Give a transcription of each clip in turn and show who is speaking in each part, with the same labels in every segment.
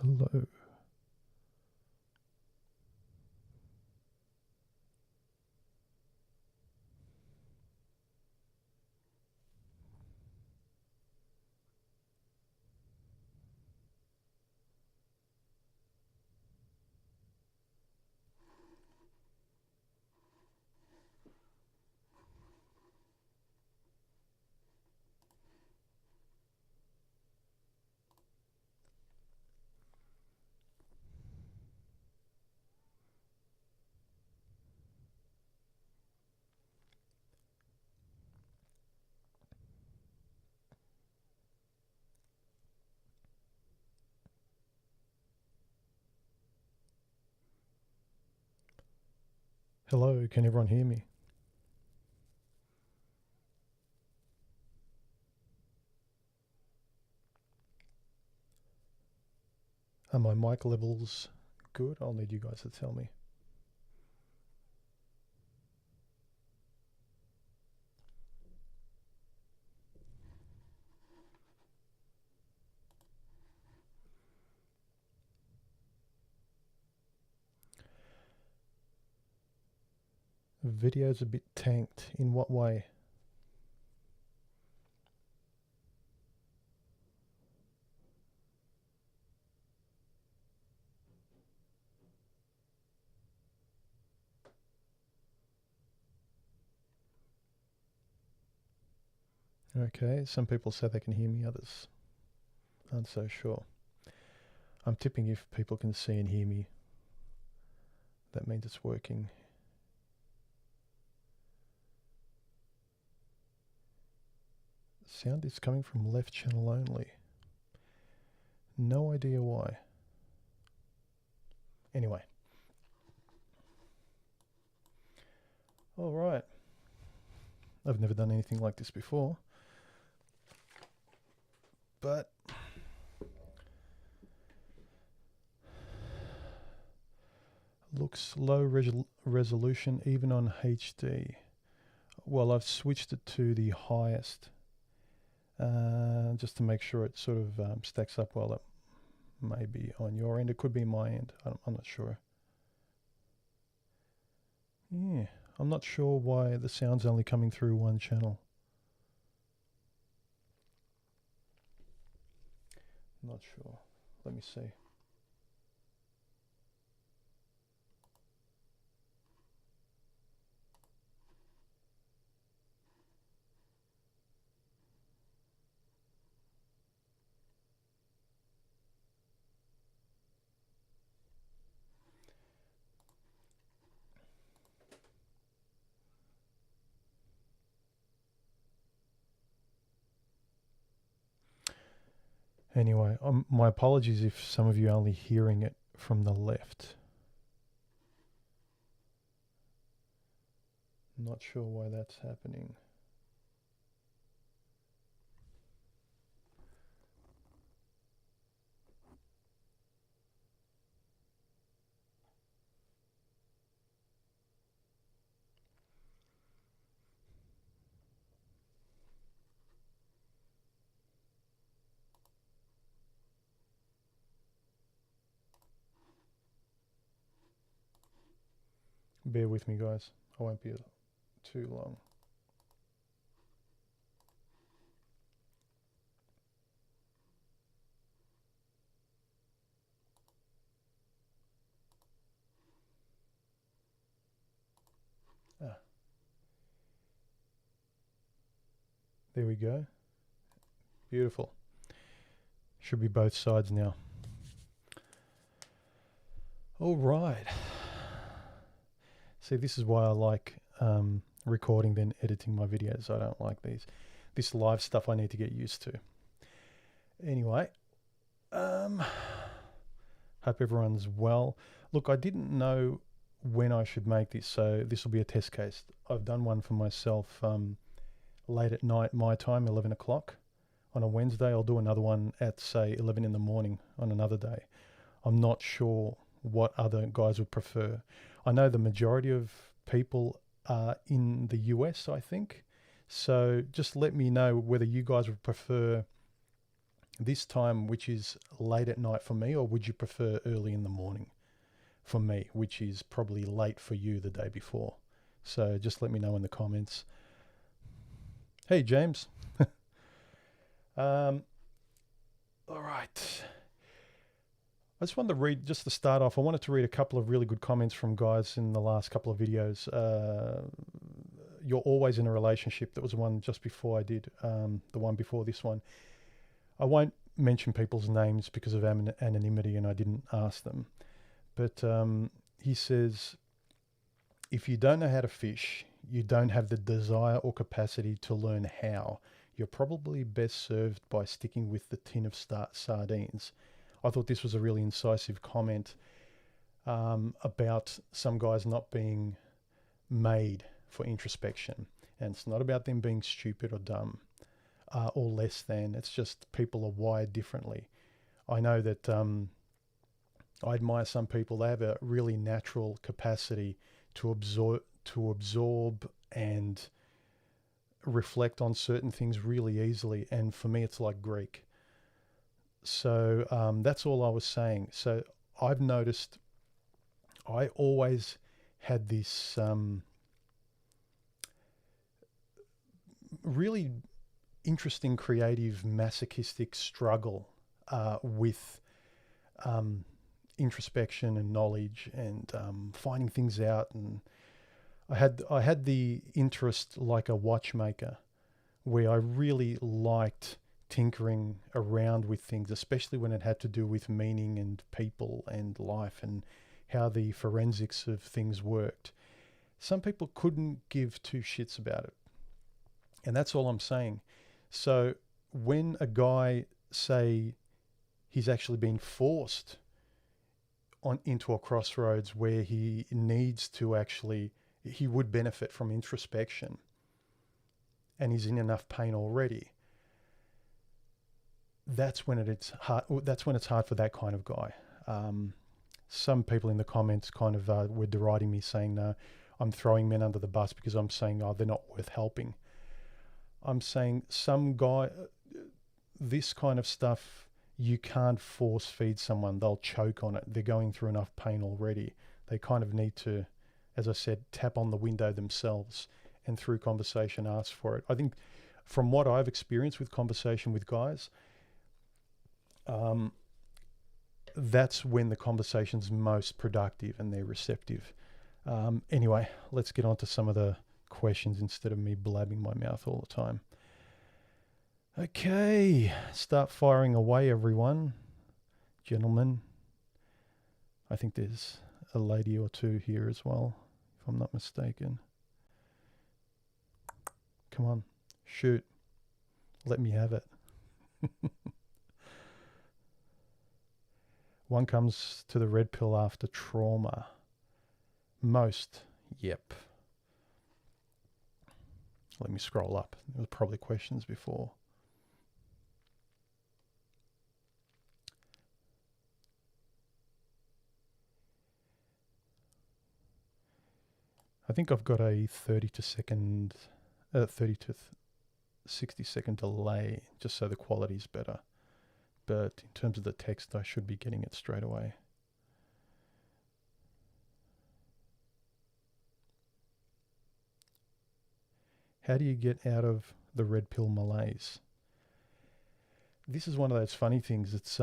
Speaker 1: Hello. Hello, can everyone hear me? Are my mic levels good? I'll need you guys to tell me. The video's a bit tanked. In what way? Okay, some people say they can hear me, others aren't so sure. I'm tipping if people can see and hear me, that means it's working. Sound is coming from left channel only. No idea why. Anyway. All right. I've never done anything like this before. But looks low resolution even on HD. Well, I've switched it to the highest just to make sure it sort of stacks up well. It may be on your end. It could be my end. I'm not sure. Yeah, I'm not sure why the sound's only coming through one channel. Not sure. Let me see. Anyway, my apologies if some of you are only hearing it from the left. Not sure why that's happening. Bear with me, guys. I won't be too long. There we go. Beautiful. Should be both sides now. All right. See, this is why I like recording then editing my videos. I don't like this live stuff I need to get used to. Anyway, hope everyone's well. Look, I didn't know when I should make this, so this will be a test case. I've done one for myself late at night, my time, 11 o'clock on a Wednesday. I'll do another one at, say, 11 in the morning on another day. I'm not sure what other guys would prefer. I know the majority of people are in the US, I think. So just let me know whether you guys would prefer this time, which is late at night for me, or would you prefer early in the morning for me, which is probably late for you the day before? So just let me know in the comments. Hey, James. All right. I just wanted to read, just to start off, I wanted to read a couple of really good comments from guys in the last couple of videos. You're always in a relationship. That was the one just before I did, the one before this one. I won't mention people's names because of anonymity, and I didn't ask them. But he says, if you don't know how to fish, you don't have the desire or capacity to learn how. You're probably best served by sticking with the tin of sardines. I thought this was a really incisive comment about some guys not being made for introspection. And it's not about them being stupid or dumb or less than. It's just people are wired differently. I know that I admire some people. They have a really natural capacity to absorb and reflect on certain things really easily. And for me, it's like Greek. So that's all I was saying. So I've noticed I always had this really interesting, creative, masochistic struggle with introspection and knowledge and finding things out. And I had the interest like a watchmaker, where I really liked tinkering around with things, especially when it had to do with meaning and people and life and how the forensics of things worked. Some people couldn't give two shits about it. And that's all I'm saying. So when a guy, say, he's actually been forced into a crossroads where he needs to actually, he would benefit from introspection, and he's in enough pain already, that's when it's hard. That's when it's hard for that kind of guy. Some people in the comments kind of were deriding me, saying, no, I'm throwing men under the bus because I'm saying, oh, they're not worth helping. I'm saying some guy, this kind of stuff, you can't force feed someone. They'll choke on it. They're going through enough pain already. They kind of need to, as I said, tap on the window themselves and through conversation ask for it. I think from what I've experienced with conversation with guys, that's when the conversation's most productive and they're receptive. Anyway, let's get on to some of the questions instead of me blabbing my mouth all the time. Okay, start firing away, everyone. Gentlemen, I think there's a lady or two here as well, if I'm not mistaken. Come on, shoot. Let me have it. One comes to the red pill after trauma. Most, yep. Let me scroll up. There was probably questions before. I think I've got a 30 to 60 second delay, just so the quality's better. But in terms of the text, I should be getting it straight away. How do you get out of the red pill malaise? This is one of those funny things. It's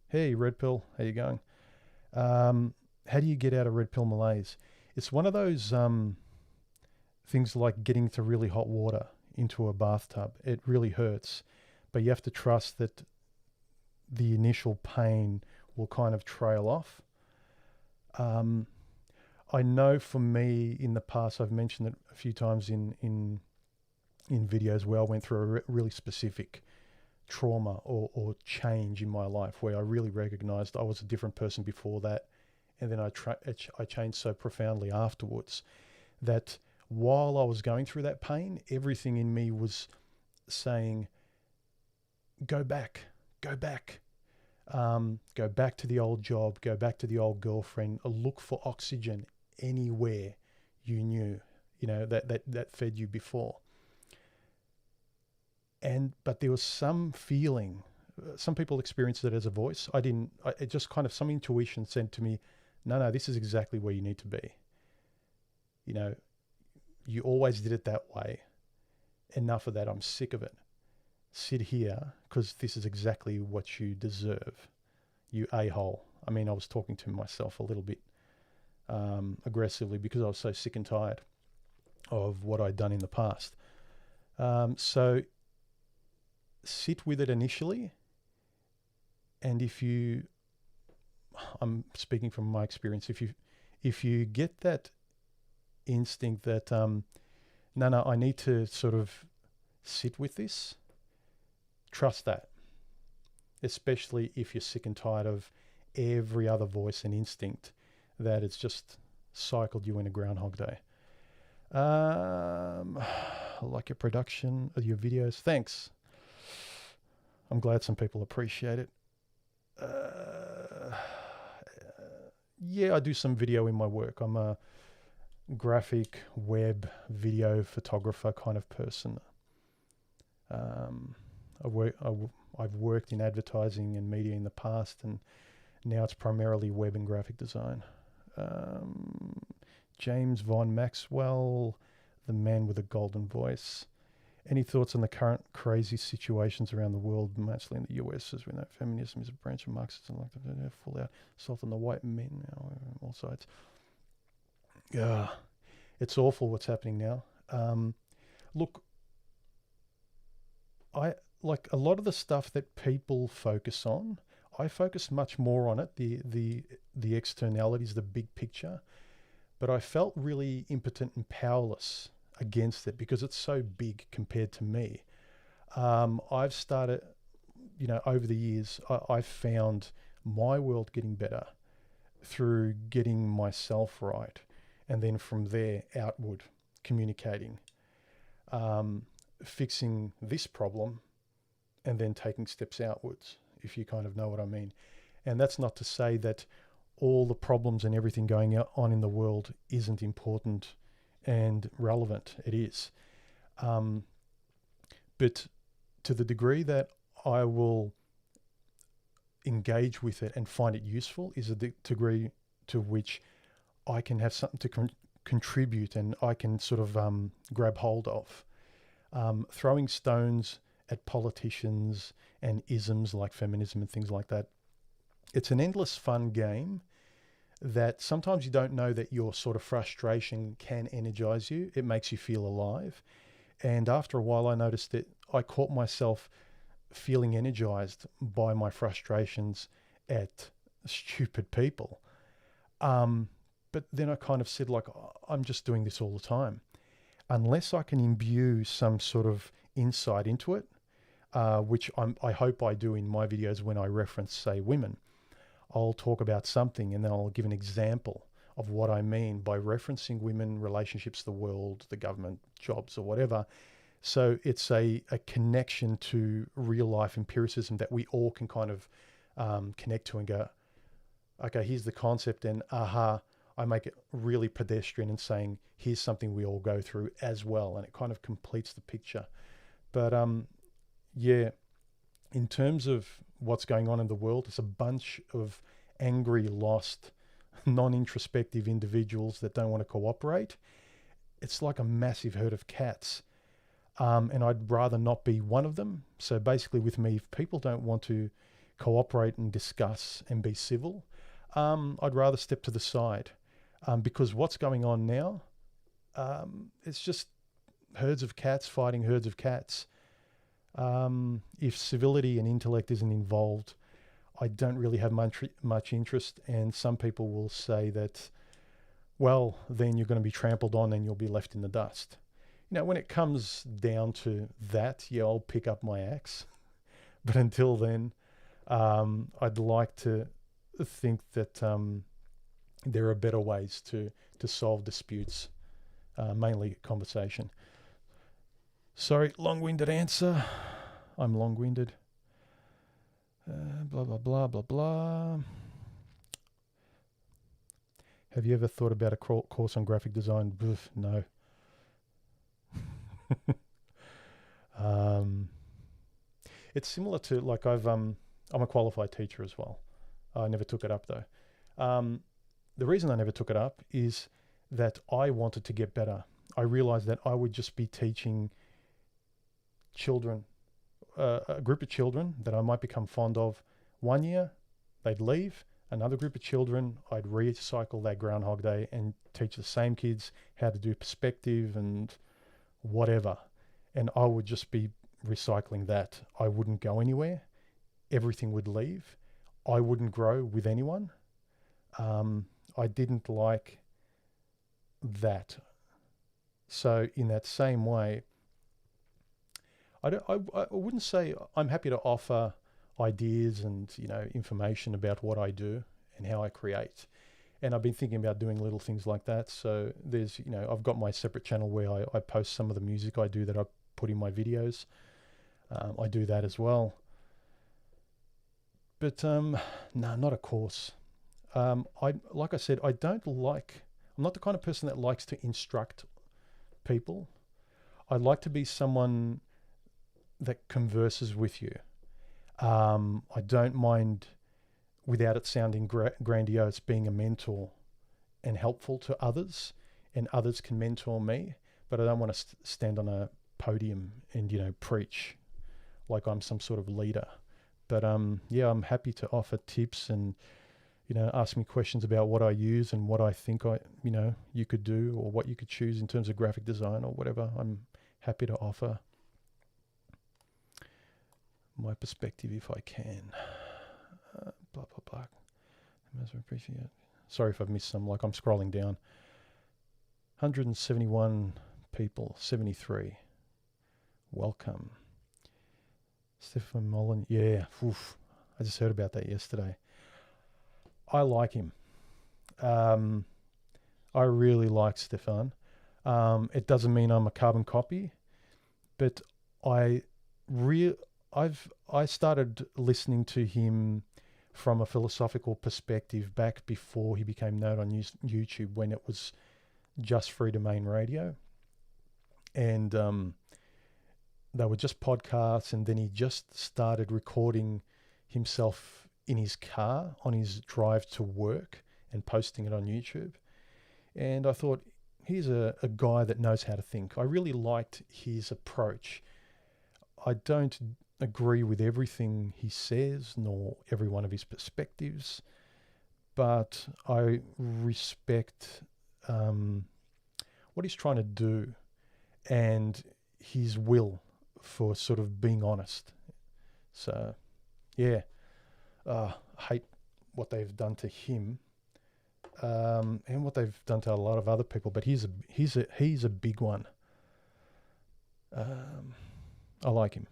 Speaker 1: hey, red pill, how you going? How do you get out of red pill malaise? It's one of those things like getting to really hot water into a bathtub. It really hurts, but you have to trust that the initial pain will kind of trail off. I know for me in the past, I've mentioned it a few times in videos where I went through a really specific trauma or change in my life where I really recognized I was a different person before that. And then I changed so profoundly afterwards that while I was going through that pain, everything in me was saying, go back, go back to the old job, go back to the old girlfriend, look for oxygen anywhere you knew, that fed you before. But there was some feeling. Some people experienced it as a voice. I didn't. It just kind of, some intuition said to me, no, this is exactly where you need to be. You know, you always did it that way. Enough of that. I'm sick of it. Sit here, because this is exactly what you deserve. You a-hole. I mean, I was talking to myself a little bit aggressively, because I was so sick and tired of what I'd done in the past. So sit with it initially. And I'm speaking from my experience, if you get that instinct that, no, I need to sort of sit with this, trust that, especially if you're sick and tired of every other voice and instinct that it's just cycled you in a Groundhog Day. I like your production of your videos. Thanks. I'm glad some people appreciate it. Yeah, I do some video in my work. I'm a graphic web video photographer kind of person. I've worked in advertising and media in the past, and now it's primarily web and graphic design. James Von Maxwell, the man with a golden voice. Any thoughts on the current crazy situations around the world, mostly in the US, as we know feminism is a branch of Marxism, like the full out assault on the white men on all sides. Yeah, it's awful what's happening now. Look, I like a lot of the stuff that people focus on. I focus much more on it, the externalities, the big picture. But I felt really impotent and powerless against it because it's so big compared to me. I've started, over the years, I've found my world getting better through getting myself right. And then from there, outward, communicating, fixing this problem, and then taking steps outwards, if you kind of know what I mean. And that's not to say that all the problems and everything going on in the world isn't important and relevant. It is. But to the degree that I will engage with it and find it useful is a degree to which I can have something to contribute and I can sort of grab hold of. Throwing stones at politicians and isms like feminism and things like that, it's an endless fun game that sometimes you don't know that your sort of frustration can energize you. It makes you feel alive. And after a while, I noticed that I caught myself feeling energized by my frustrations at stupid people. But then I kind of said, like, I'm just doing this all the time. Unless I can imbue some sort of insight into it, which I hope I do in my videos when I reference, say, women. I'll talk about something and then I'll give an example of what I mean by referencing women, relationships, the world, the government, jobs, or whatever. So it's a connection to real life empiricism that we all can kind of connect to and go, okay, here's the concept, and I make it really pedestrian and saying, here's something we all go through as well. And it kind of completes the picture. But yeah, in terms of what's going on in the world, it's a bunch of angry, lost, non-introspective individuals that don't want to cooperate. It's like a massive herd of cats. And I'd rather not be one of them. So basically with me, if people don't want to cooperate and discuss and be civil, I'd rather step to the side. Because what's going on now, it's just herds of cats fighting herds of cats. If civility and intellect isn't involved, I don't really have much interest. And some people will say that, well, then you're going to be trampled on and you'll be left in the dust. When it comes down to that, yeah, I'll pick up my axe. But until then, I'd like to think that there are better ways to solve disputes, mainly conversation. Sorry, long-winded answer. I'm long-winded. Blah, blah, blah, blah, blah. Have you ever thought about a course on graphic design? No. It's similar to like I'm a qualified teacher as well. I never took it up though. The reason I never took it up is that I wanted to get better. I realized that I would just be teaching children, a group of children that I might become fond of. 1 year, they'd leave. Another group of children, I'd recycle that Groundhog Day and teach the same kids how to do perspective and whatever. And I would just be recycling that. I wouldn't go anywhere. Everything would leave. I wouldn't grow with anyone. I didn't like that. So in that same way, I wouldn't say I'm happy to offer ideas and, you know, information about what I do and how I create. And I've been thinking about doing little things like that. So there's, you know, I've got my separate channel where I post some of the music I do that I put in my videos. I do that as well. But no, not a course. Like I said, I'm not the kind of person that likes to instruct people. I like to be someone that converses with you. I don't mind, without it sounding grandiose, being a mentor and helpful to others, and others can mentor me, but I don't want to stand on a podium and, you know, preach like I'm some sort of leader. But yeah, I'm happy to offer tips and, you know, ask me questions about what I use and what I think you could do, or what you could choose in terms of graphic design or whatever. I'm happy to offer my perspective if I can. Blah, blah, blah. I appreciate it. Sorry if I've missed some, like I'm scrolling down. 171 people, 73. Welcome. Stefan Mullen, yeah. Oof. I just heard about that yesterday. I like him. I really like Stefan. It doesn't mean I'm a carbon copy, but I started listening to him from a philosophical perspective back before he became known on YouTube, when it was just free domain radio. And they were just podcasts, and then he just started recording himself in his car on his drive to work and posting it on YouTube. And I thought, here's a guy that knows how to think. I really liked his approach. I don't agree with everything he says, nor every one of his perspectives, but I respect what he's trying to do and his will for sort of being honest. So, yeah, I hate what they've done to him, and what they've done to a lot of other people. But he's a big one. I like him.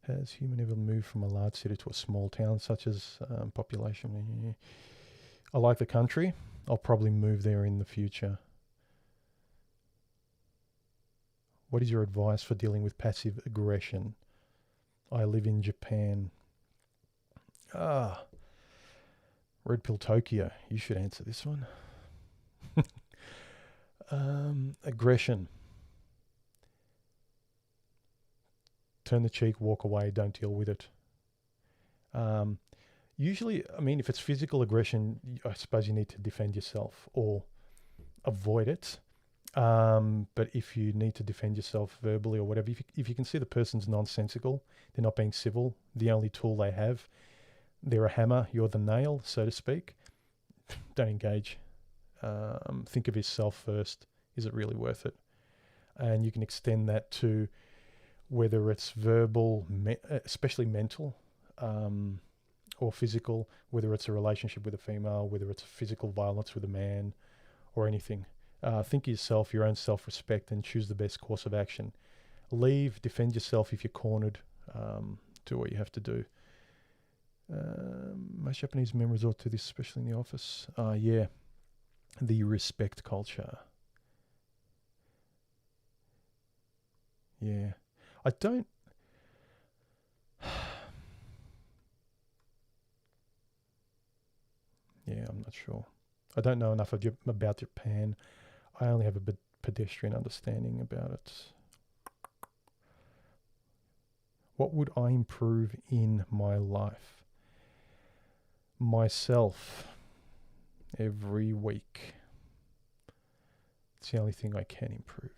Speaker 1: Has human ever moved from a large city to a small town, such as population? I like the country. I'll probably move there in the future. What is your advice for dealing with passive aggression? I live in Japan. Red Pill Tokyo. You should answer this one. Aggression. Turn the cheek, walk away, don't deal with it. Usually, I mean, if it's physical aggression, I suppose you need to defend yourself or avoid it. But if you need to defend yourself verbally or whatever, if you can see the person's nonsensical, they're not being civil, the only tool they have, they're a hammer, you're the nail, so to speak, don't engage. Think of yourself first. Is it really worth it? And you can extend that to whether it's verbal, especially mental, or physical, whether it's a relationship with a female, whether it's physical violence with a man, or anything. Think of yourself, your own self-respect, and choose the best course of action. Leave, defend yourself if you're cornered. Do what you have to do. Most Japanese men resort to this, especially in the office. Yeah, the respect culture. Yeah. I don't... Yeah, I'm not sure. I don't know enough about Japan. I only have a pedestrian understanding about it. What would I improve in my life? Myself. Every week. It's the only thing I can improve.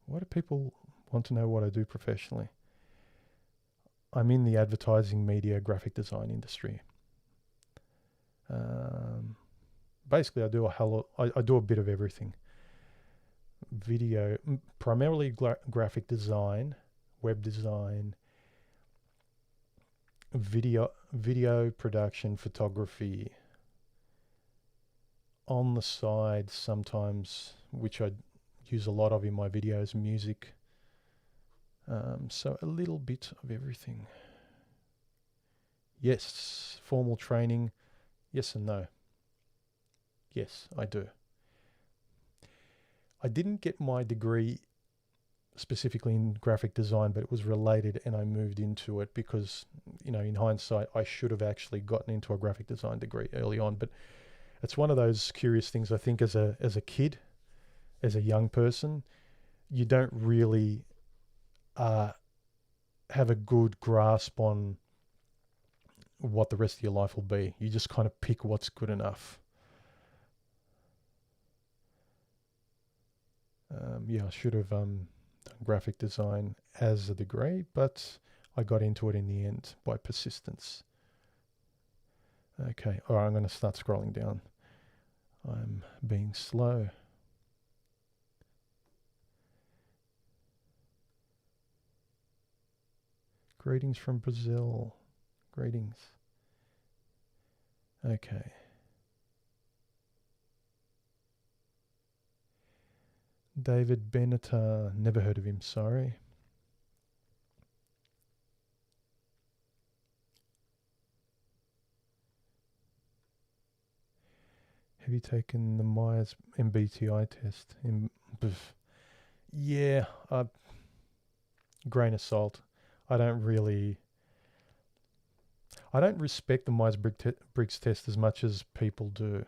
Speaker 1: Why do people want to know what I do professionally? I'm in the advertising, media, graphic design industry. Basically, I do I do a bit of everything. Video, primarily graphic design, web design, video production, photography. On the side, sometimes, which I use a lot of in my videos, music. So a little bit of everything. Yes, formal training. Yes and no. Yes, I do. I didn't get my degree specifically in graphic design, but it was related and I moved into it because, in hindsight, I should have actually gotten into a graphic design degree early on. But it's one of those curious things, I think, as a kid, as a young person, you don't really have a good grasp on what the rest of your life will be. You just kind of pick what's good enough. I should have done graphic design as a degree, but I got into it in the end by persistence. Okay, all right, I'm going to start scrolling down. I'm being slow. Greetings from Brazil. Greetings. Okay. David Benatar, never heard of him, sorry. Have you taken the Myers MBTI test? Yeah, grain of salt. I don't respect the Myers-Briggs test as much as people do.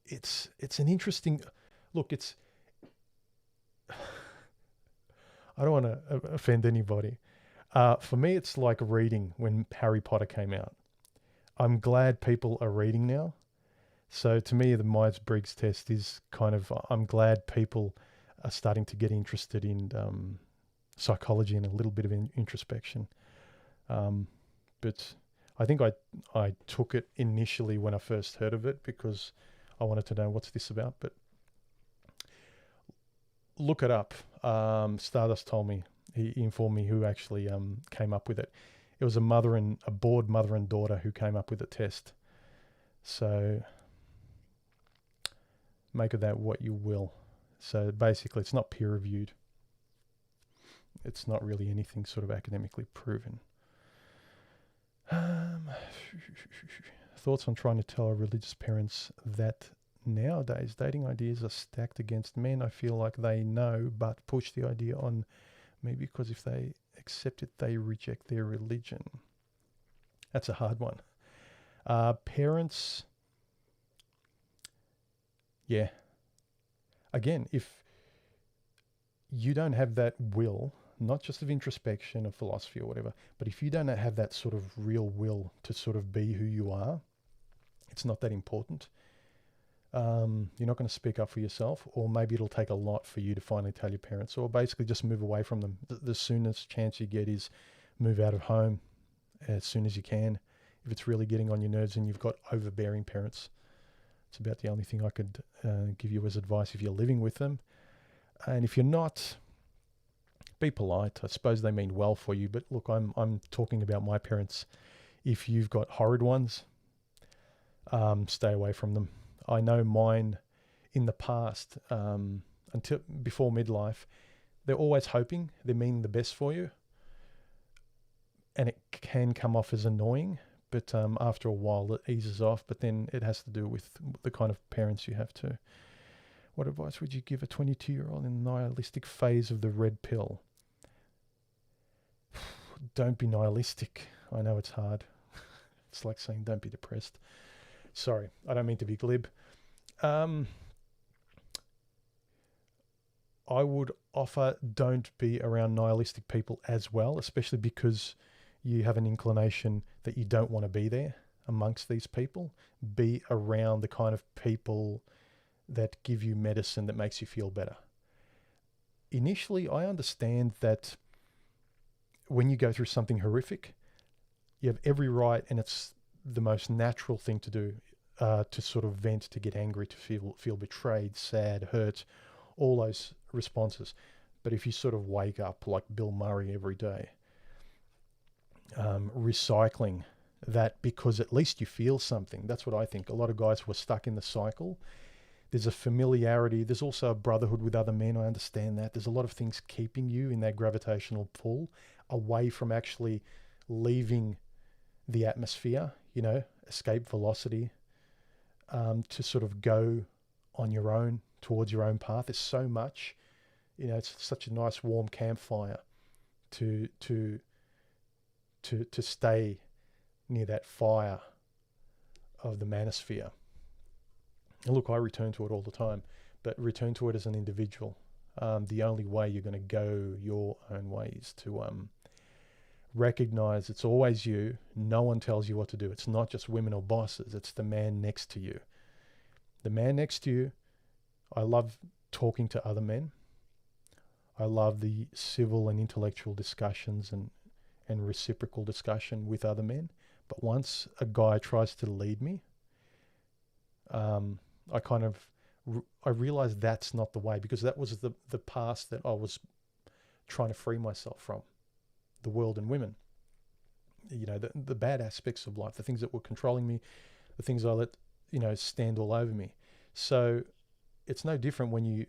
Speaker 1: It's an interesting... Look, I don't want to offend anybody. For me, it's like reading when Harry Potter came out. I'm glad people are reading now. So to me, the Myers-Briggs test is kind of... I'm glad people are starting to get interested in psychology and a little bit of introspection. But I think I took it initially when I first heard of it because I wanted to know what's this about. But look it up. Stardust told me, he informed me who actually came up with it. It was a bored mother and daughter who came up with the test. So make of that what you will. So basically, it's not peer reviewed. It's not really anything sort of academically proven. Thoughts on trying to tell our religious parents that nowadays dating ideas are stacked against men. I feel like they know but push the idea on me because if they accept it, they reject their religion. That's a hard one. Parents, yeah. Again, if you don't have that will, not just of introspection or philosophy or whatever, but if you don't have that sort of real will to sort of be who you are, it's not that important. You're not going to speak up for yourself, or maybe it'll take a lot for you to finally tell your parents, or basically just move away from them. The soonest chance you get is move out of home as soon as you can. If it's really getting on your nerves and you've got overbearing parents, it's about the only thing I could give you as advice if you're living with them. And if you're not, be polite. I suppose they mean well for you, but look, I'm talking about my parents. If you've got horrid ones, stay away from them. I know mine in the past, until before midlife, they're always hoping, they're meaning the best for you. And it can come off as annoying, but after a while it eases off, but then it has to do with the kind of parents you have too. What advice would you give a 22-year-old in the nihilistic phase of the red pill? Don't be nihilistic. I know it's hard. It's like saying don't be depressed. Sorry, I don't mean to be glib. I would offer don't be around nihilistic people as well, especially because you have an inclination that you don't want to be there amongst these people. Be around the kind of people that give you medicine that makes you feel better. Initially, I understand that when you go through something horrific, you have every right, and it's the most natural thing to do, to sort of vent, to get angry, to feel betrayed, sad, hurt, all those responses. But if you sort of wake up like Bill Murray every day, recycling that because at least you feel something. That's what I think. A lot of guys who are stuck in the cycle, there's a familiarity. There's also a brotherhood with other men. I understand that. There's a lot of things keeping you in that gravitational pull away from actually leaving the atmosphere, escape velocity, to sort of go on your own, towards your own path. There's so much, it's such a nice warm campfire to stay near that fire of the manosphere. And look, I return to it all the time, but return to it as an individual. The only way you're going to go your own way is to recognize it's always you. No one tells you what to do. It's not just women or bosses. It's the man next to you. The man next to you. I love talking to other men. I love the civil and intellectual discussions and reciprocal discussion with other men. But once a guy tries to lead me, I realized that's not the way, because that was the past that I was trying to free myself from, the world and women. The bad aspects of life, the things that were controlling me, the things I let, stand all over me. So it's no different when you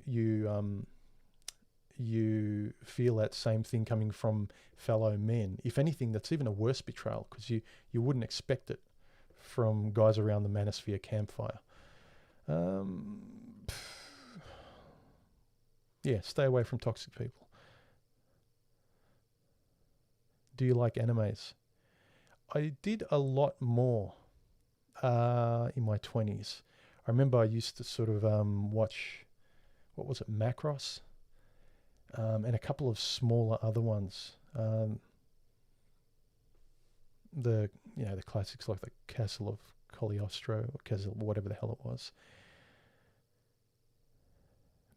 Speaker 1: feel that same thing coming from fellow men. If anything, that's even a worse betrayal, because you wouldn't expect it from guys around the manosphere campfire. Stay away from toxic people. Do you like animes? I did a lot more in my 20s. I remember I used to sort of watch, what was it, Macross? And a couple of smaller other ones. The classics like the Castle of Cagliostro, or Castle, whatever the hell it was.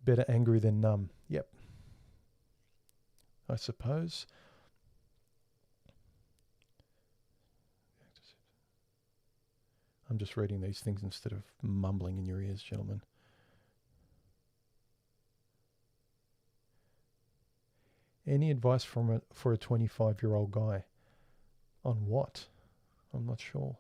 Speaker 1: Better angry than numb. Yep. I suppose. I'm just reading these things instead of mumbling in your ears, gentlemen. Any advice for a 25-year-old guy? On what? I'm not sure.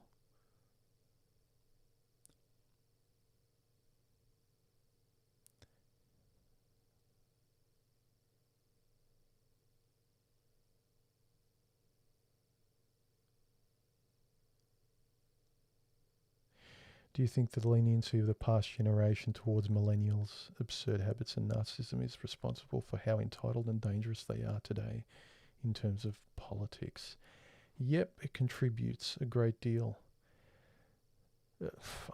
Speaker 1: Do you think the leniency of the past generation towards millennials' absurd habits and narcissism is responsible for how entitled and dangerous they are today in terms of politics? Yep, it contributes a great deal.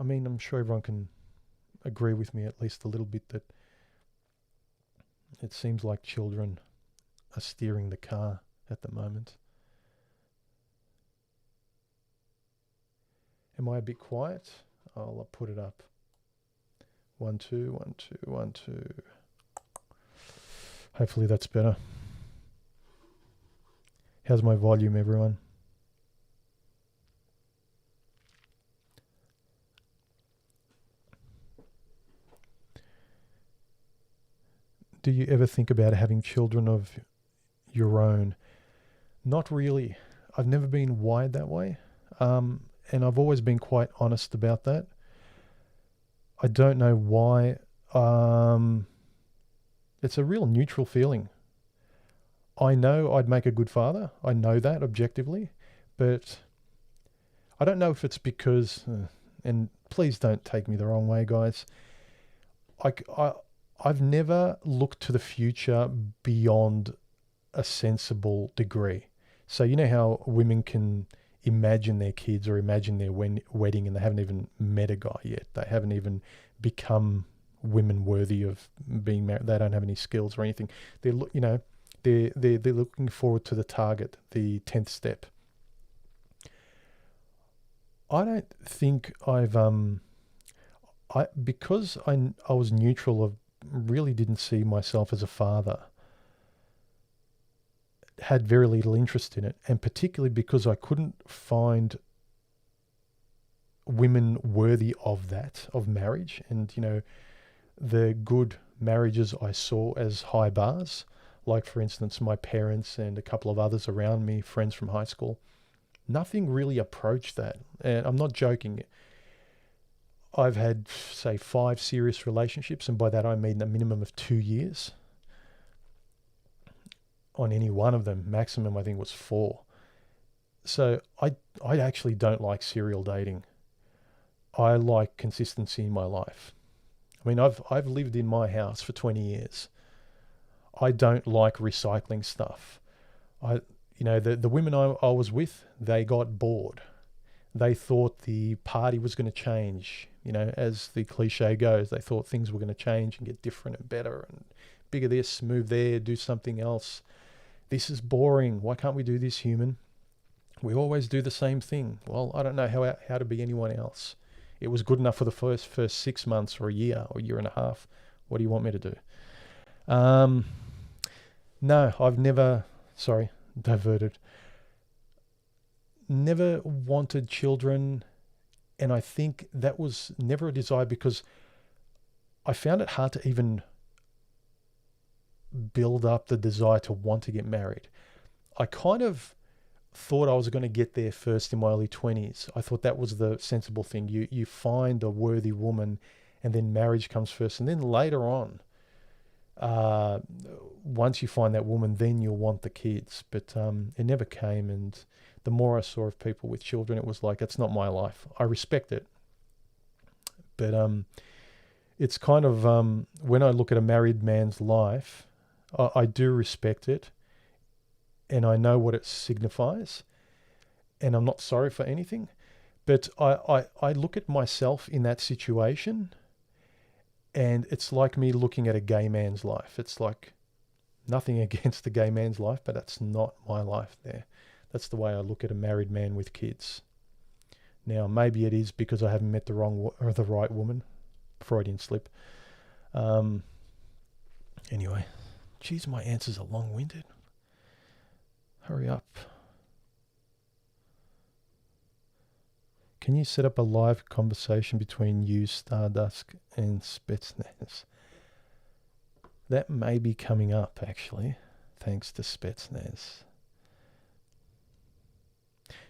Speaker 1: I mean, I'm sure everyone can agree with me at least a little bit that it seems like children are steering the car at the moment. Am I a bit quiet? I'll put it up. 1, 2, 1, 2, 1, 2. Hopefully that's better. How's my volume, everyone? Do you ever think about having children of your own? Not really. I've never been wired that way. And I've always been quite honest about that. I don't know why. It's a real neutral feeling. I know I'd make a good father. I know that objectively. But I don't know if it's because, and please don't take me the wrong way, guys. I've never looked to the future beyond a sensible degree. So you know how women can imagine their kids or imagine their wedding, and they haven't even met a guy yet. They haven't even become women worthy of being married. They don't have any skills or anything. They're looking forward to the target, the 10th step. I don't think because I was neutral, I really didn't see myself as a father. Had very little interest in it, and particularly because I couldn't find women worthy of that, of marriage. And, the good marriages I saw as high bars, like, for instance, my parents and a couple of others around me, friends from high school, nothing really approached that. And I'm not joking. I've had, say, 5 serious relationships, and by that I mean a minimum of 2 years. On any one of them, maximum I think was 4. So I actually don't like serial dating. I like consistency in my life. I mean, I've lived in my house for 20 years. I don't like recycling stuff. The women I was with, they got bored. They thought the party was going to change. As the cliche goes, they thought things were going to change and get different and better and bigger this, move there, do something else. This is boring. Why can't we do this, human? We always do the same thing. Well, I don't know how to be anyone else. It was good enough for the first 6 months or a year and a half. What do you want me to do? No, I've never, diverted. Never wanted children, and I think that was never a desire because I found it hard to even build up the desire to want to get married. I kind of thought I was going to get there first in my early 20s. I thought that was the sensible thing. You find a worthy woman, and then marriage comes first. And then later on, once you find that woman, then you'll want the kids. But it never came. And the more I saw of people with children, it was like, it's not my life. I respect it. But it's kind of, when I look at a married man's life, I do respect it, and I know what it signifies, and I'm not sorry for anything. But I look at myself in that situation, and it's like me looking at a gay man's life. It's like nothing against the gay man's life, but that's not my life there. That's the way I look at a married man with kids. Now, maybe it is because I haven't met the right woman. Freudian slip. Anyway, geez, my answers are long-winded. Hurry up. Can you set up a live conversation between you, Stardust, and Spetsnaz? That may be coming up, actually, thanks to Spetsnaz.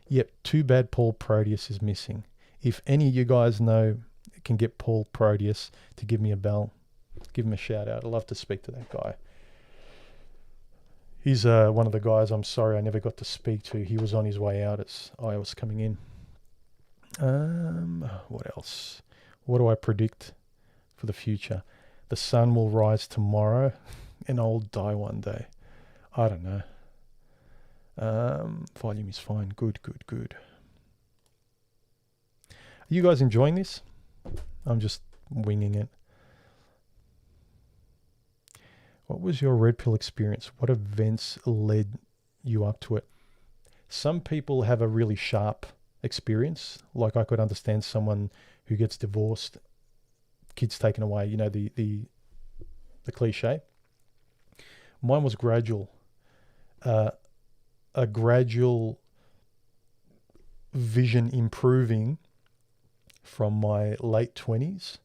Speaker 1: Yep, too bad Paul Proteus is missing. If any of you guys know, can get Paul Proteus to give me a bell, give him a shout out. I'd love to speak to that guy. He's one of the guys I'm sorry I never got to speak to. He was on his way out as I was coming in. What else? What do I predict for the future? The sun will rise tomorrow and I'll die one day. I don't know. Volume is fine. Good. Are you guys enjoying this? I'm just winging it. What was your red pill experience? What events led you up to it? Some people have a really sharp experience. Like I could understand someone who gets divorced, kids taken away, the cliche. Mine was gradual. A gradual vision improving from my late 20s,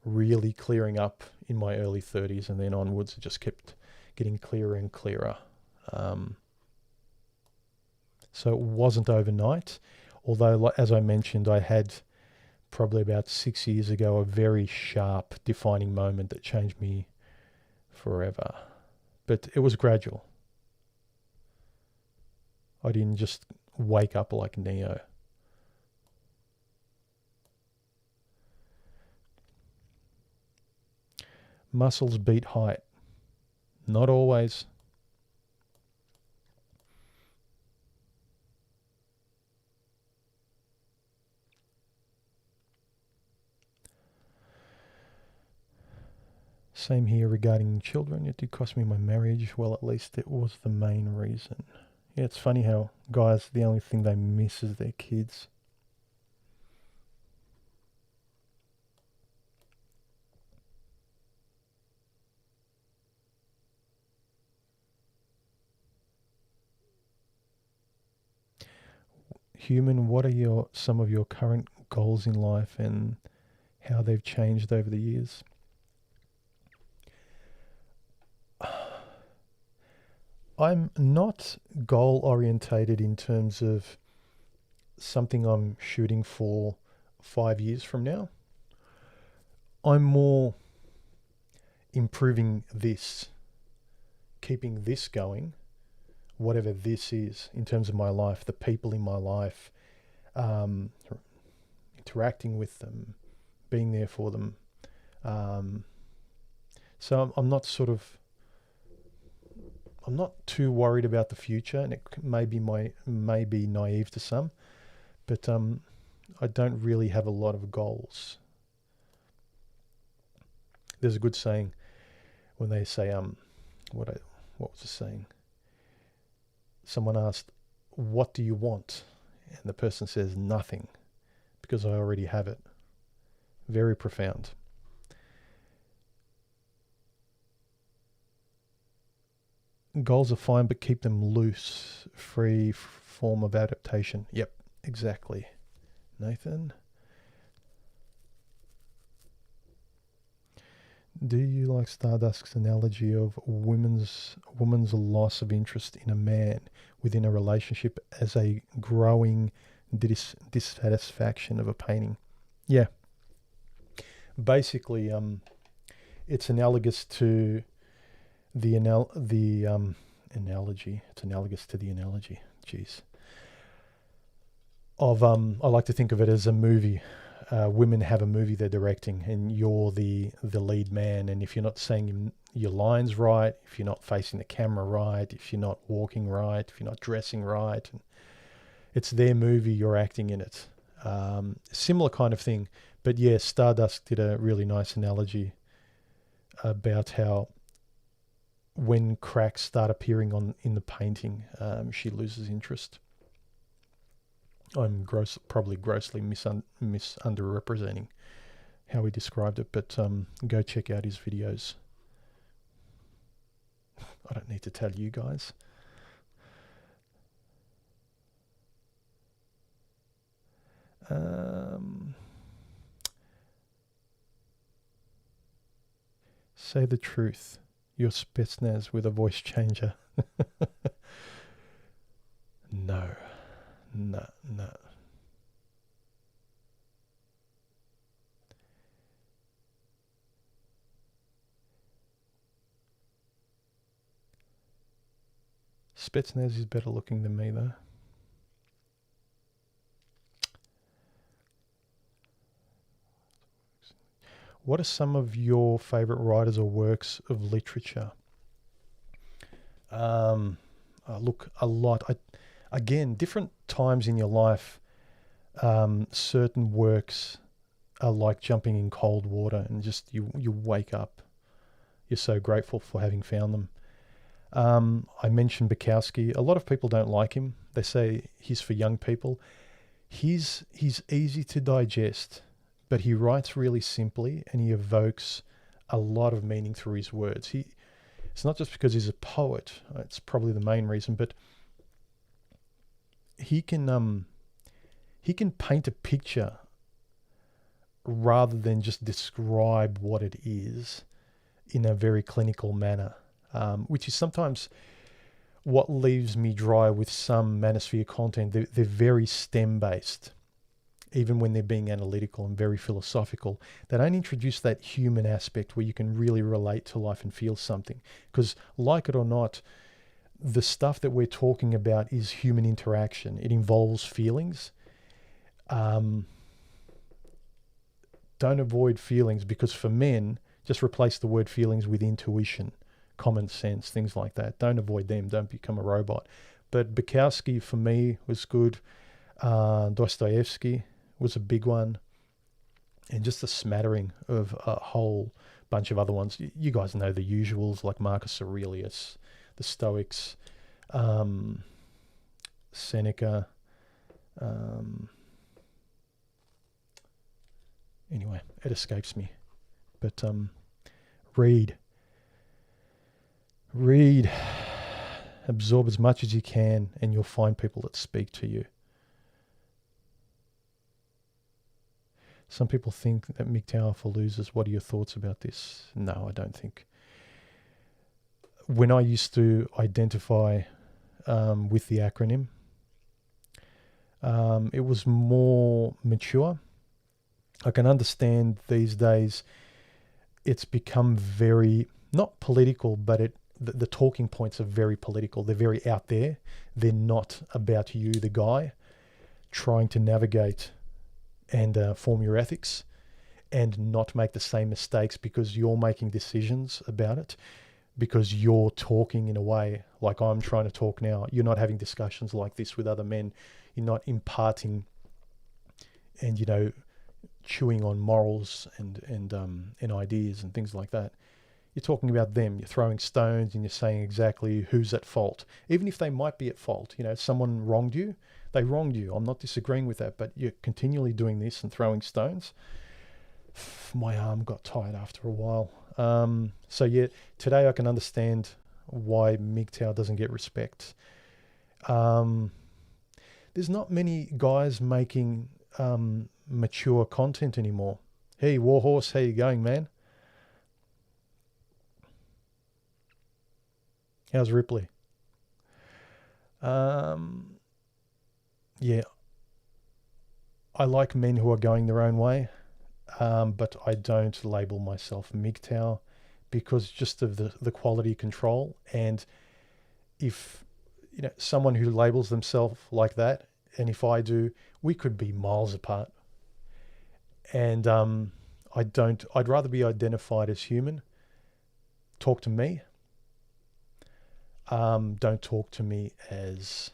Speaker 1: really clearing up in my early 30s, and then onwards it just kept getting clearer and clearer. So it wasn't overnight, although, as I mentioned, I had probably about 6 years ago a very sharp defining moment that changed me forever. But it was gradual. I didn't just wake up like Neo. Muscles beat height. Not always. Same here regarding children. It did cost me my marriage. Well, at least it was the main reason. Yeah, it's funny how guys, the only thing they miss is their kids. Human, what are some of your current goals in life and how they've changed over the years? I'm not goal orientated in terms of something I'm shooting for 5 years from now. I'm more improving this, keeping this going, whatever this is in terms of my life, the people in my life, interacting with them, being there for them. So I'm not too worried about the future, and it may be naive to some, but I don't really have a lot of goals. There's a good saying when they say, what was the saying? Someone asked, "What do you want?" And the person says, "Nothing, because I already have it." Very profound. Goals are fine, but keep them loose, free form of adaptation. Yep, exactly. Nathan? Do you like Stardust's analogy of woman's loss of interest in a man within a relationship as a growing dissatisfaction of a painting? Yeah. Basically, it's analogous to the analogy. It's analogous to the analogy. Jeez. Of I like to think of it as a movie. Women have a movie they're directing, and you're the lead man. And if you're not saying your lines right, if you're not facing the camera right, if you're not walking right, if you're not dressing right, and it's their movie, you're acting in it. Similar kind of thing. But yeah, Stardust did a really nice analogy about how when cracks start appearing in the painting, she loses interest. I'm probably grossly underrepresenting how he described it, but go check out his videos. I don't need to tell you guys. Say the truth. You're Spetsnaz with a voice changer. No. Spetsnaz is better looking than me, though. What are some of your favourite writers or works of literature? Look, a lot. Again, different times in your life, certain works are like jumping in cold water, and just you wake up. You're so grateful for having found them. I mentioned Bukowski. A lot of people don't like him. They say he's for young people. He's easy to digest, but he writes really simply, and he evokes a lot of meaning through his words. It's not just because he's a poet. It's probably the main reason, but he can paint a picture rather than just describe what it is in a very clinical manner, which is sometimes what leaves me dry with some manosphere content. They're very STEM-based, even when they're being analytical and very philosophical. They don't introduce that human aspect where you can really relate to life and feel something. Because, like it or not, the stuff that we're talking about is human interaction. It involves feelings. Don't avoid feelings, because for men, just replace the word feelings with intuition, common sense, things like that. Don't avoid them. Don't become a robot. But Bukowski, for me, was good. Dostoevsky was a big one. And just a smattering of a whole bunch of other ones. You guys know the usuals, like Marcus Aurelius, the Stoics, Seneca. Anyway, it escapes me. But read, absorb as much as you can, and you'll find people that speak to you. Some people think that MGTOW are for losers. What are your thoughts about this? No, I don't think. When I used to identify with the acronym, it was more mature. I can understand these days it's become very, not political, but the talking points are very political. They're very out there. They're not about you, the guy, trying to navigate and form your ethics and not make the same mistakes because you're making decisions about it, because you're talking in a way like I'm trying to talk now. You're not having discussions like this with other men. You're not imparting and, you know, chewing on morals and ideas and things like that. You're talking about them. You're throwing stones and you're saying exactly who's at fault, even if they might be at fault. You know, someone wronged you. They wronged you. I'm not disagreeing with that, but you're continually doing this and throwing stones. My arm got tired after a while. So yeah, today I can understand why MGTOW doesn't get respect. There's not many guys making mature content anymore. Hey, Warhorse, how you going, man? How's Ripley? Yeah, I like men who are going their own way, but I don't label myself MGTOW because just of the quality control. And if, you know, someone who labels themselves like that, and if I do, we could be miles apart. And I'd rather be identified as human. Talk to me. Don't talk to me as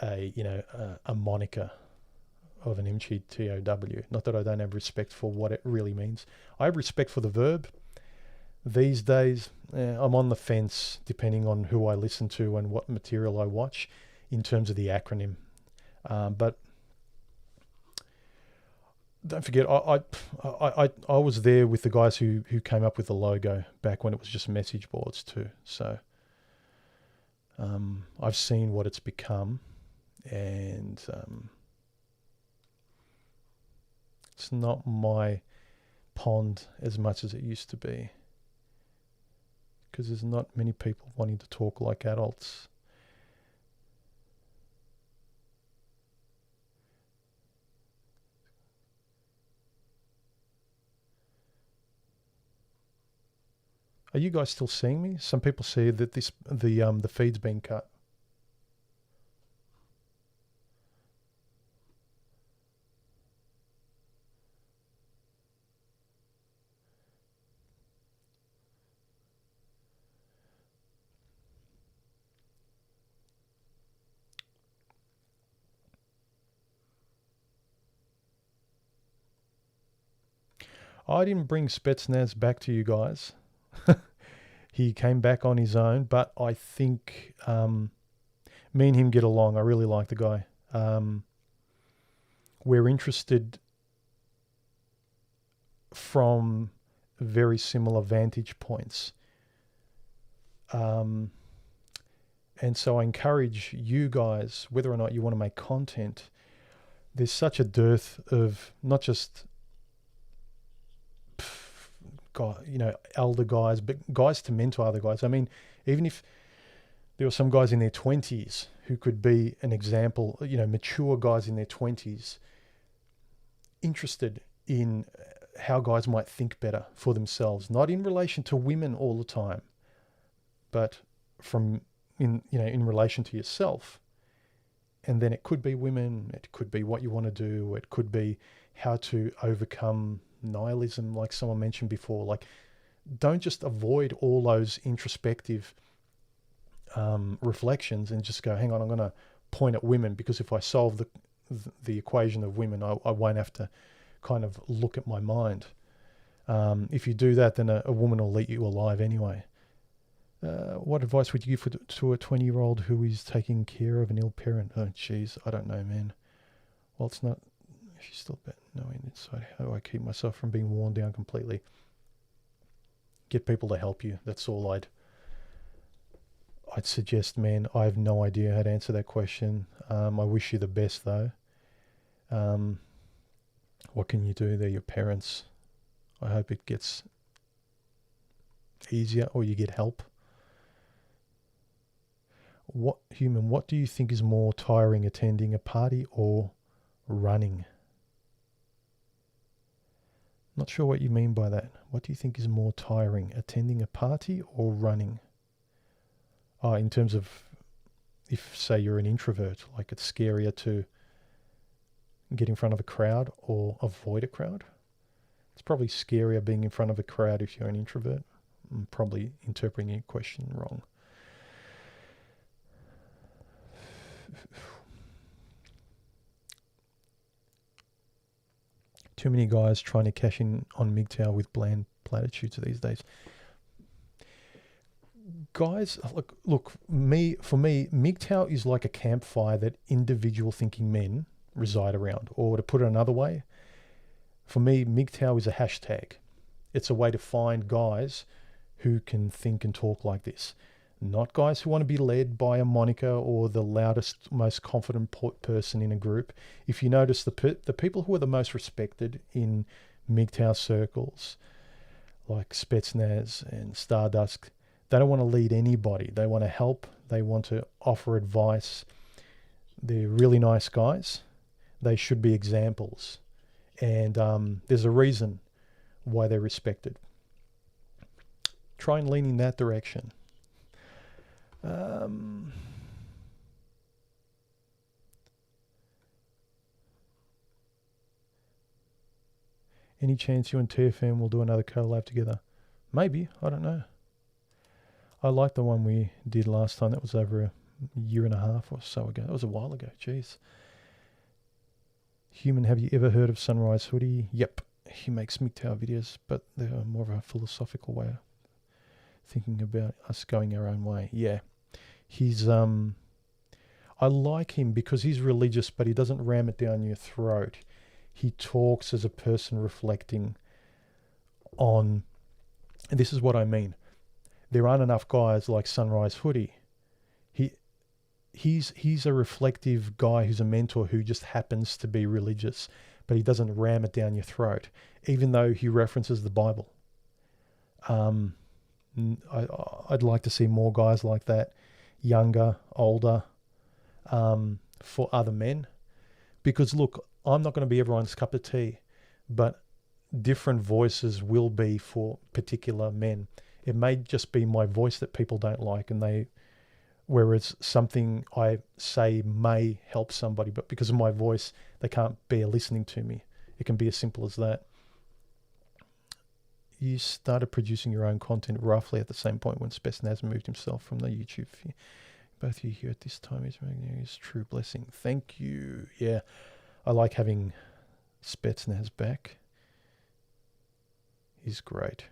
Speaker 1: a moniker of an MGTOW. Not that I don't have respect for what it really means. I have respect for the verb. These days, I'm on the fence depending on who I listen to and what material I watch in terms of the acronym. But don't forget, I was there with the guys who came up with the logo back when it was just message boards too. So I've seen what it's become, and it's not my pond as much as it used to be, because there's not many people wanting to talk like adults. Are you guys still seeing me? Some people say that the feed's been cut. I didn't bring Spetsnaz back to you guys. He came back on his own, but I think me and him get along. I really like the guy. We're interested from very similar vantage points. And so I encourage you guys, whether or not you want to make content, there's such a dearth of not just elder guys, but guys to mentor other guys. I mean, even if there were some guys in their 20s who could be an example, mature guys in their 20s, interested in how guys might think better for themselves, not in relation to women all the time, but in relation to yourself. And then it could be women, it could be what you want to do, it could be how to overcome nihilism, like someone mentioned before. Like, don't just avoid all those introspective reflections and just go, hang on, I'm going to point at women, because if I solve the equation of women, I won't have to kind of look at my mind. If you do that, then a woman will eat you alive anyway. What advice would you give to a 20-year-old who is taking care of an ill parent? Oh, jeez, I don't know, man. Well, it's not... She's still bad knowing inside. How do I keep myself from being worn down completely? Get people to help you. That's all I'd suggest, man. I have no idea how to answer that question. I wish you the best, though. What can you do? They're your parents. I hope it gets easier or you get help. What do you think is more tiring, attending a party or running? Not sure what you mean by that. What do you think is more tiring, attending a party or running? In terms of, if, say, you're an introvert, like it's scarier to get in front of a crowd or avoid a crowd. It's probably scarier being in front of a crowd if you're an introvert. I'm probably interpreting your question wrong. Too many guys trying to cash in on MGTOW with bland platitudes these days. Guys, look, for me, MGTOW is like a campfire that individual thinking men reside around. Or to put it another way, for me, MGTOW is a hashtag. It's a way to find guys who can think and talk like this. Not guys who want to be led by a moniker or the loudest, most confident person in a group. If you notice, the people who are the most respected in MGTOW circles, like Spetsnaz and Stardust, they don't want to lead anybody. They want to help. They want to offer advice. They're really nice guys. They should be examples. And there's a reason why they're respected. Try and lean in that direction. Any chance you and TFM will do another collab together? Maybe, I don't know. I like the one we did last time. That was over a year and a half or so ago. That was a while ago, jeez. Human, have you ever heard of Sunrise Hoody? Yep, he makes MGTOW videos, but they're more of a philosophical way of thinking about us going our own way. Yeah. He's I like him because he's religious, but he doesn't ram it down your throat. He talks as a person reflecting on, and this is what I mean. There aren't enough guys like Sunrise Hoody. He's a reflective guy who's a mentor who just happens to be religious, but he doesn't ram it down your throat, even though he references the Bible. I'd like to see more guys like that. Younger, older, for other men. Because look, I'm not going to be everyone's cup of tea, but different voices will be for particular men. It may just be my voice that people don't like, and whereas something I say may help somebody, but because of my voice, they can't bear listening to me. It can be as simple as that. You started producing your own content roughly at the same point when Spetsnaz moved himself from the YouTube. Both of you here at this time is a true blessing. Thank you. Yeah, I like having Spetsnaz back. He's great.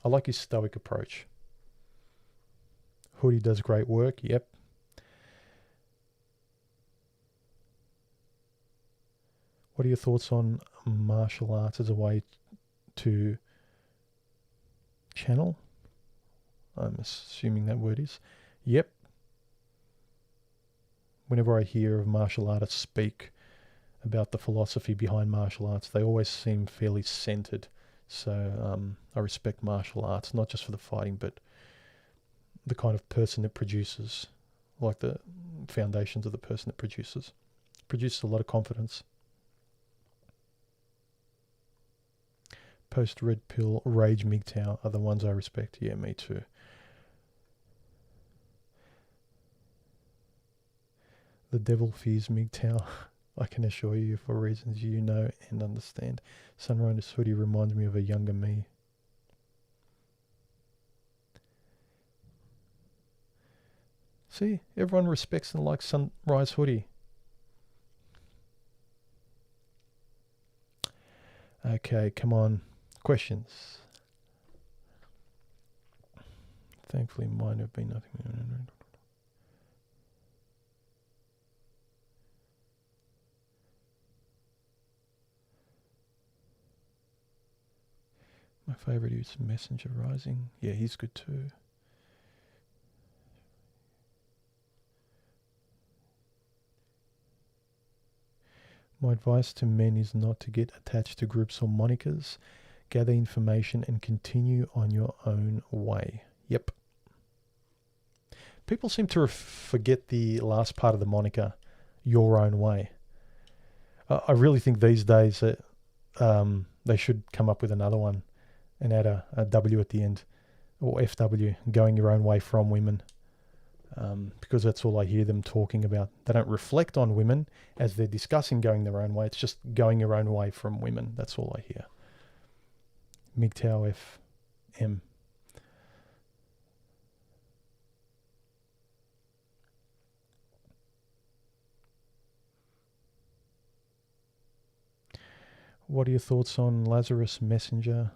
Speaker 1: I like his stoic approach. Hoody does great work. Yep. What are your thoughts on martial arts as a way to channel? I'm assuming that word is. Yep. Whenever I hear of martial artists speak about the philosophy behind martial arts, they always seem fairly centered. So I respect martial arts, not just for the fighting, but the kind of person it produces, like the foundations of the person it produces. Produces a lot of confidence. Post Red Pill, Rage MGTOW are the ones I respect. Yeah, me too. The devil fears MGTOW. I can assure you, for reasons you know and understand. Sunrise Hoody reminds me of a younger me. See, everyone respects and likes Sunrise Hoody. Okay, come on. Questions. Thankfully, mine have been nothing. My favourite is Messenger Rising. Yeah, he's good too. My advice to men is not to get attached to groups or monikers. Gather information and continue on your own way. Yep. People seem to forget the last part of the moniker, your own way. I really think these days that they should come up with another one and add a W at the end, or FW, going your own way from women. Because that's all I hear them talking about. They don't reflect on women as they're discussing going their own way. It's just going your own way from women. That's all I hear. MGTOW FM. What are your thoughts on Lazarus Messenger?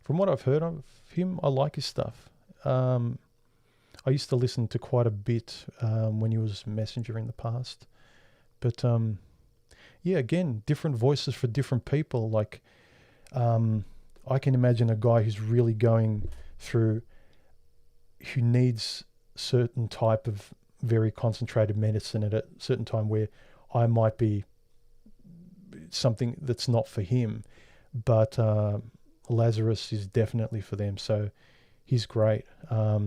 Speaker 1: From what I've heard of him, I like his stuff. I used to listen to quite a bit when he was Messenger in the past. But, yeah, again, different voices for different people. Like, I can imagine a guy who's really going through, who needs certain type of very concentrated medicine at a certain time, where I might be something that's not for him. But Lazarus is definitely for them. So he's great.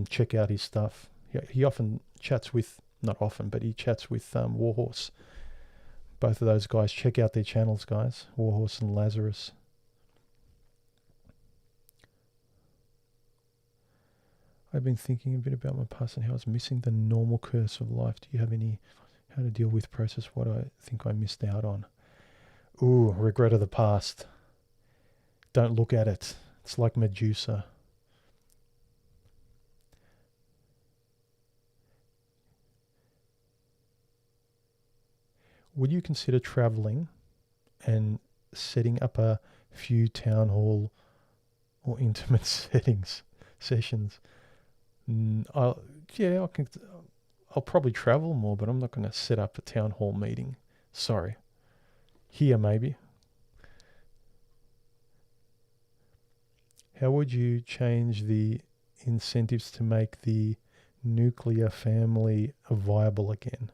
Speaker 1: Check out his stuff. He often chats with, not often, but he chats with Warhorse. Both of those guys. Check out their channels, guys. Warhorse and Lazarus. I've been thinking a bit about my past and how I was missing the normal curse of life. Do you have any, how to deal with, process what I think I missed out on? Ooh, regret of the past. Don't look at it. It's like Medusa. Would you consider traveling and setting up a few town hall or intimate sessions? I'll probably travel more, but I'm not going to set up a town hall meeting. Sorry. Here, maybe. How would you change the incentives to make the nuclear family viable again?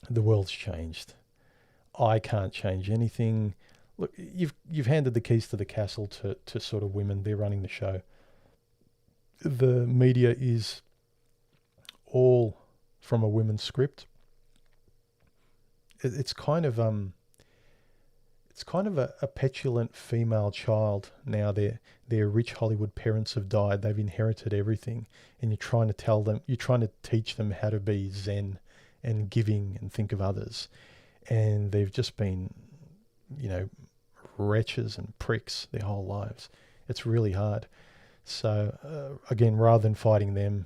Speaker 1: The world's changed. I can't change anything. Look, you've handed the keys to the castle to sort of women. They're running the show. The media is all from a women's script. It's kind of a petulant female child now. Their rich Hollywood parents have died. They've inherited everything, and you're trying to teach them how to be zen and giving and think of others, and they've just been, wretches and pricks their whole lives. It's really hard. So again, rather than fighting them,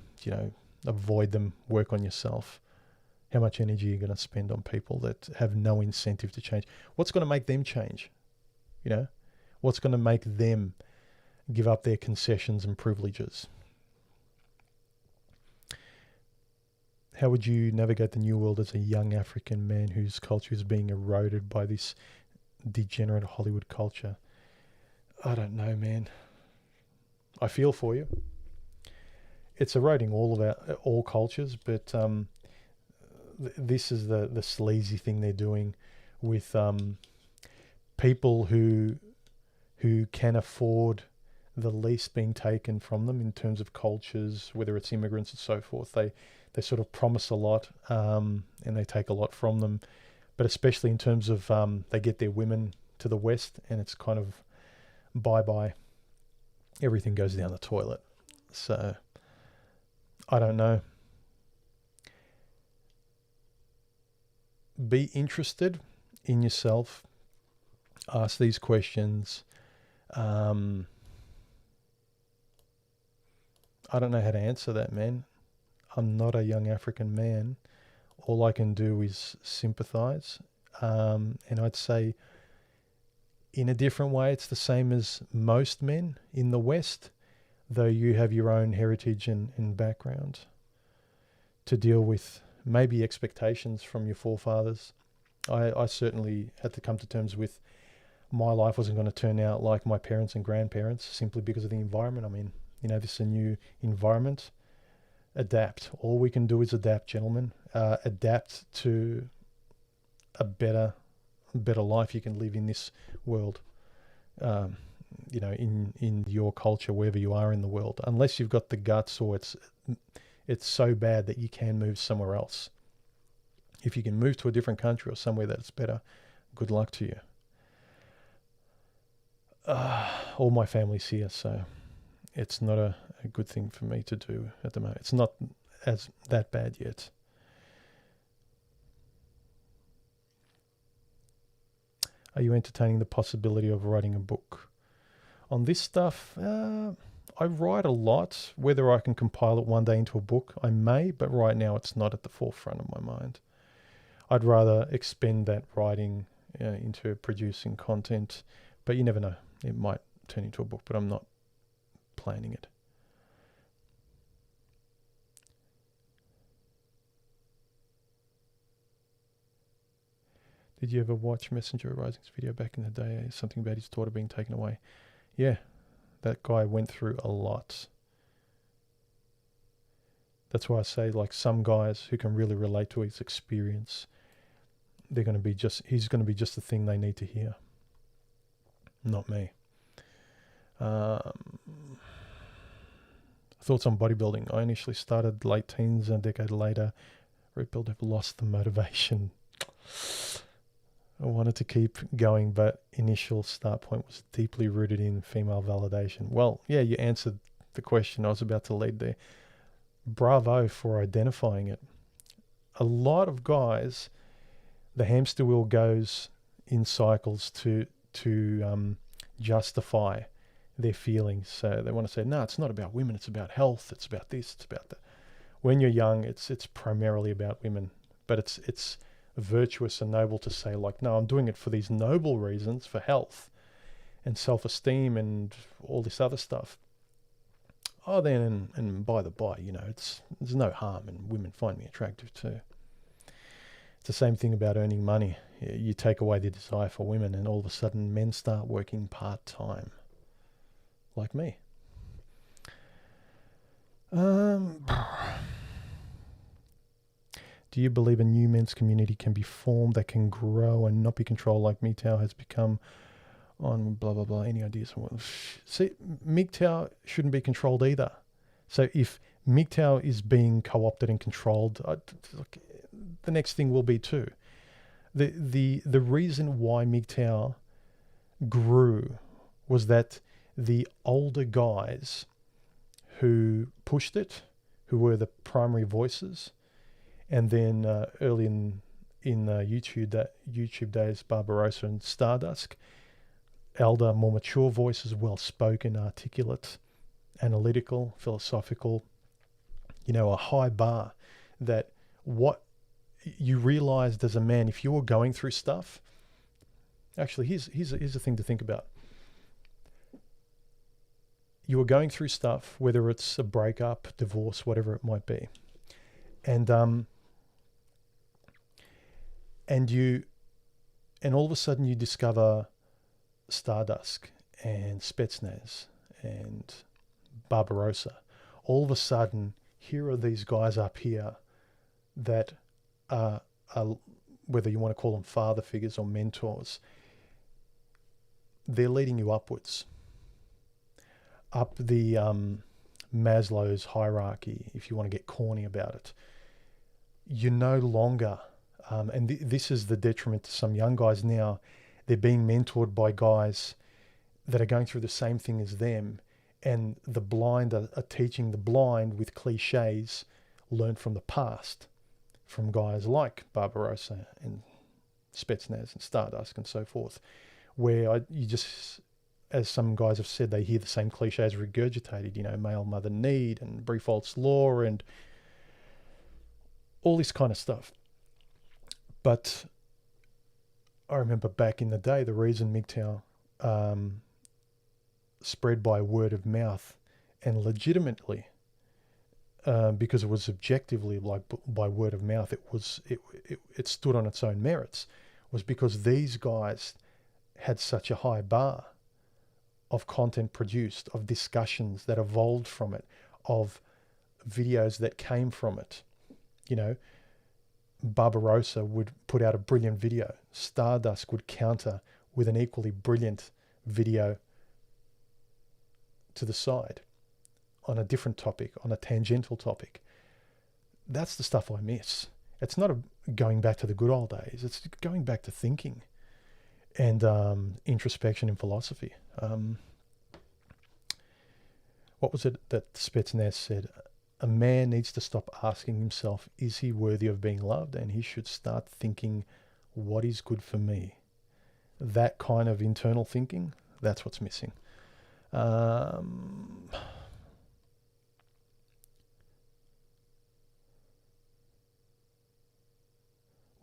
Speaker 1: avoid them. Work on yourself. How much energy are you going to spend on people that have no incentive to change? What's going to make them change? What's going to make them give up their concessions and privileges? How would you navigate the new world as a young African man whose culture is being eroded by this degenerate Hollywood culture? I don't know, man. I feel for you. It's eroding all cultures, but this is the sleazy thing they're doing with people who can afford the least being taken from them in terms of cultures, whether it's immigrants and so forth. They sort of promise a lot and they take a lot from them, but especially in terms of they get their women to the West and it's kind of bye-bye. Everything goes down the toilet. So I don't know. Be interested in yourself. Ask these questions. I don't know how to answer that, man. I'm not a young African man. all I can do is sympathize. And I'd say in a different way, it's the same as most men in the West, though you have your own heritage and background to deal with maybe expectations from your forefathers. I certainly had to come to terms with my life wasn't going to turn out like my parents and grandparents simply because of the environment I'm in. This is a new environment. Adapt. All we can do is adapt, gentlemen. Adapt to a better life you can live in this world. In your culture, wherever you are in the world, unless you've got the guts or it's so bad that you can move somewhere else. If you can move to a different country or somewhere that's better, good luck to you. All my family's here, so it's not a good thing for me to do at the moment. It's not as that bad yet. Are you entertaining the possibility of writing a book? On this stuff, I write a lot. Whether I can compile it one day into a book, I may, but right now it's not at the forefront of my mind. I'd rather expend that writing into producing content, but you never know. It might turn into a book, but I'm not planning it. Did you ever watch Messenger Rising's video back in the day? Something about his daughter being taken away. Yeah, that guy went through a lot. That's why I say, like, some guys who can really relate to his experience, he's going to be just the thing they need to hear. Not me. Thoughts on bodybuilding. I initially started late teens, and a decade later, rebuild, have lost the motivation. I wanted to keep going, but initial start point was deeply rooted in female validation. Well, yeah, you answered the question I was about to lead there. Bravo for identifying it. A lot of guys, the hamster wheel goes in cycles to justify their feelings. So they want to say, no, it's not about women, it's about health, it's about this, it's about that. When you're young, it's primarily about women, but it's virtuous and noble to say, like, no, I'm doing it for these noble reasons, for health and self-esteem and all this other stuff. Oh, then, and by the by, there's no harm, and women find me attractive too. It's the same thing about earning money. You take away the desire for women, and all of a sudden men start working part-time, like me. Do you believe a new men's community can be formed that can grow and not be controlled like MGTOW has become on blah, blah, blah? Any ideas? See, MGTOW shouldn't be controlled either. So if MGTOW is being co-opted and controlled, the next thing will be too. The reason why MGTOW grew was that the older guys who pushed it, who were the primary voices, and then early in YouTube days, Barbarossa and Stardust, elder, more mature voices, well-spoken, articulate, analytical, philosophical, a high bar that what you realized as a man, if you were going through stuff, actually, here's a thing to think about. You were going through stuff, whether it's a breakup, divorce, whatever it might be, and all of a sudden you discover Stardust and Spetsnaz and Barbarossa. All of a sudden, here are these guys up here that are, whether you want to call them father figures or mentors, they're leading you upwards, up the Maslow's hierarchy, if you want to get corny about it. You're no longer, and this is the detriment to some young guys now, they're being mentored by guys that are going through the same thing as them, and the blind are teaching the blind with cliches learned from the past, from guys like Barbarossa and Spetsnaz and Stardust and so forth, where you just, as some guys have said, they hear the same cliches regurgitated, male mother need and Briefolt's law and all this kind of stuff. But I remember back in the day, the reason MGTOW spread by word of mouth and legitimately, because it was objectively like by word of mouth, it stood on its own merits, was because these guys had such a high bar of content produced, of discussions that evolved from it, of videos that came from it. You know, Barbarossa would put out a brilliant video. Stardust would counter with an equally brilliant video to the side on a different topic, on a tangential topic. That's the stuff I miss. It's not going back to the good old days. It's going back to thinking and introspection and philosophy. What was it that Spetsnaz said? A man needs to stop asking himself, is he worthy of being loved? And he should start thinking, what is good for me? That kind of internal thinking, that's what's missing. What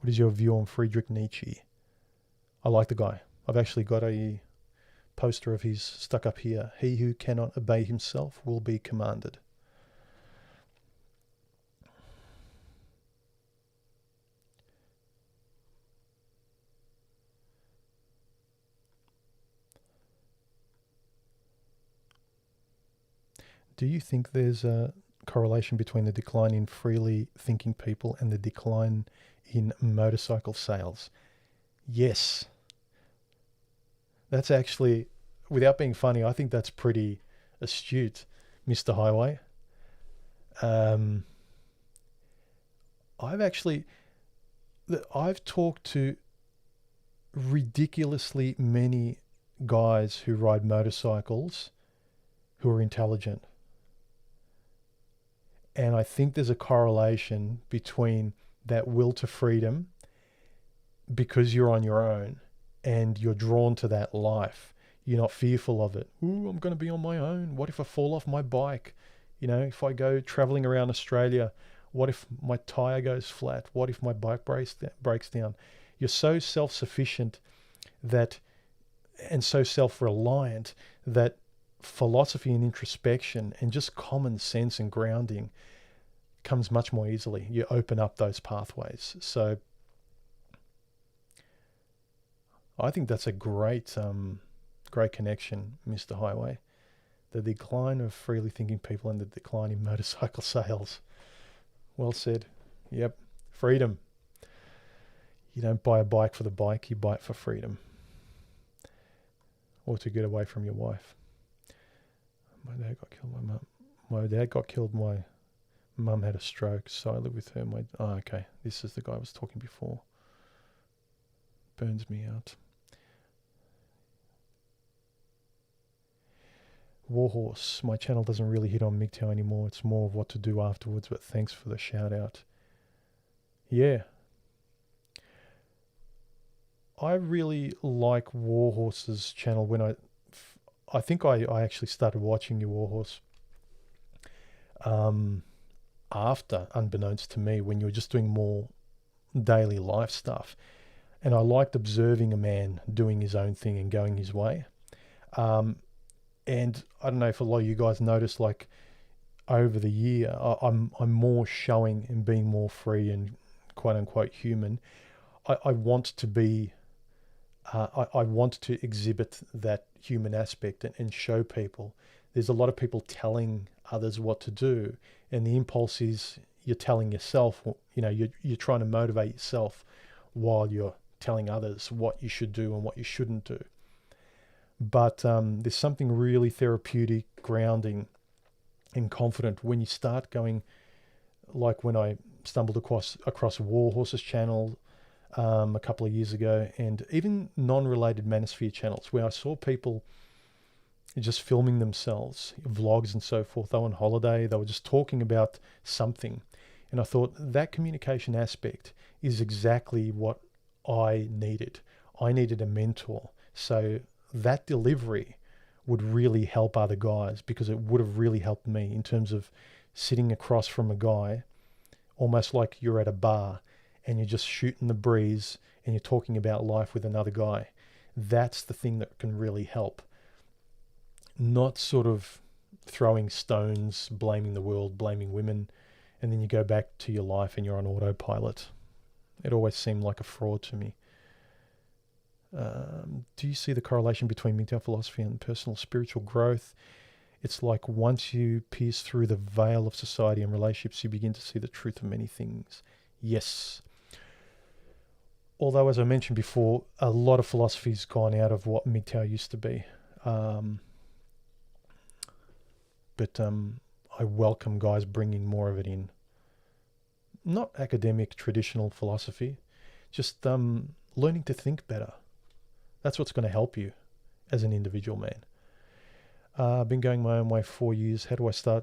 Speaker 1: is your view on Friedrich Nietzsche? I like the guy. I've actually got a poster of his stuck up here. He who cannot obey himself will be commanded. Do you think there's a correlation between the decline in freely thinking people and the decline in motorcycle sales? Yes. That's actually, without being funny, I think that's pretty astute, Mr. Highway. I've talked to ridiculously many guys who ride motorcycles who are intelligent. And I think there's a correlation between that will to freedom, because you're on your own and you're drawn to that life. You're not fearful of it. Ooh, I'm going to be on my own. What if I fall off my bike? You know, if I go traveling around Australia, what if my tire goes flat? What if my bike breaks down? You're so self-sufficient that, and so self-reliant, that philosophy and introspection and just common sense and grounding comes much more easily. You open up those pathways. So I think that's a great connection, Mr. Highway. The decline of freely thinking people and the decline in motorcycle sales. Well said. Yep. Freedom. You don't buy a bike for the bike, you buy it for freedom. Or to get away from your wife. My dad got killed. My dad got killed. My mum had a stroke, so I live with her. Okay. This is the guy I was talking before. Burns me out. Warhorse. My channel doesn't really hit on MGTOW anymore. It's more of what to do afterwards, but thanks for the shout out. Yeah. I really like Warhorse's channel. When I think I actually started watching your Warhorse after, unbeknownst to me, when you were just doing more daily life stuff. And I liked observing a man doing his own thing and going his way. And I don't know if a lot of you guys noticed, like over the year, I'm more showing and being more free and quote unquote human. I want to be, I want to exhibit that human aspect and show people. There's a lot of people telling others what to do, and the impulse is you're telling yourself, you know, you're trying to motivate yourself while you're telling others what you should do and what you shouldn't do. But there's something really therapeutic, grounding, and confident when you start going, like when I stumbled across Warhorse's channel a couple of years ago, and even non-related Manosphere channels, where I saw people just filming themselves, vlogs and so forth. They were on holiday, they were just talking about something. And I thought that communication aspect is exactly what I needed. I needed a mentor. So that delivery would really help other guys, because it would have really helped me in terms of sitting across from a guy, almost like you're at a bar and you're just shooting the breeze and you're talking about life with another guy. That's the thing that can really help. Not sort of throwing stones, blaming the world, blaming women, and then you go back to your life and you're on autopilot. It always seemed like a fraud to me. Do you see the correlation between MGTOW philosophy and personal spiritual growth? It's like once you pierce through the veil of society and relationships, you begin to see the truth of many things. Yes. Although, as I mentioned before, a lot of philosophy's gone out of what MGTOW used to be. But I welcome guys bringing more of it in. Not academic, traditional philosophy, just learning to think better. That's what's going to help you as an individual man. I've been going my own way 4 years. How do I stay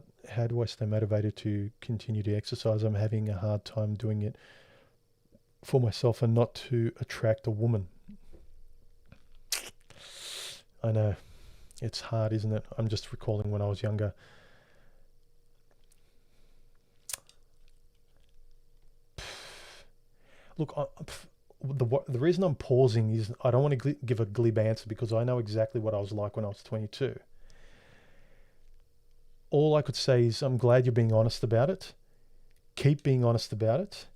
Speaker 1: motivated to continue to exercise? I'm having a hard time doing it for myself and not to attract a woman. I know. It's hard, isn't it? I'm just recalling when I was younger. Look, the reason I'm pausing is I don't want to give a glib answer because I know exactly what I was like when I was 22. All I could say is I'm glad you're being honest about it. Keep being honest about it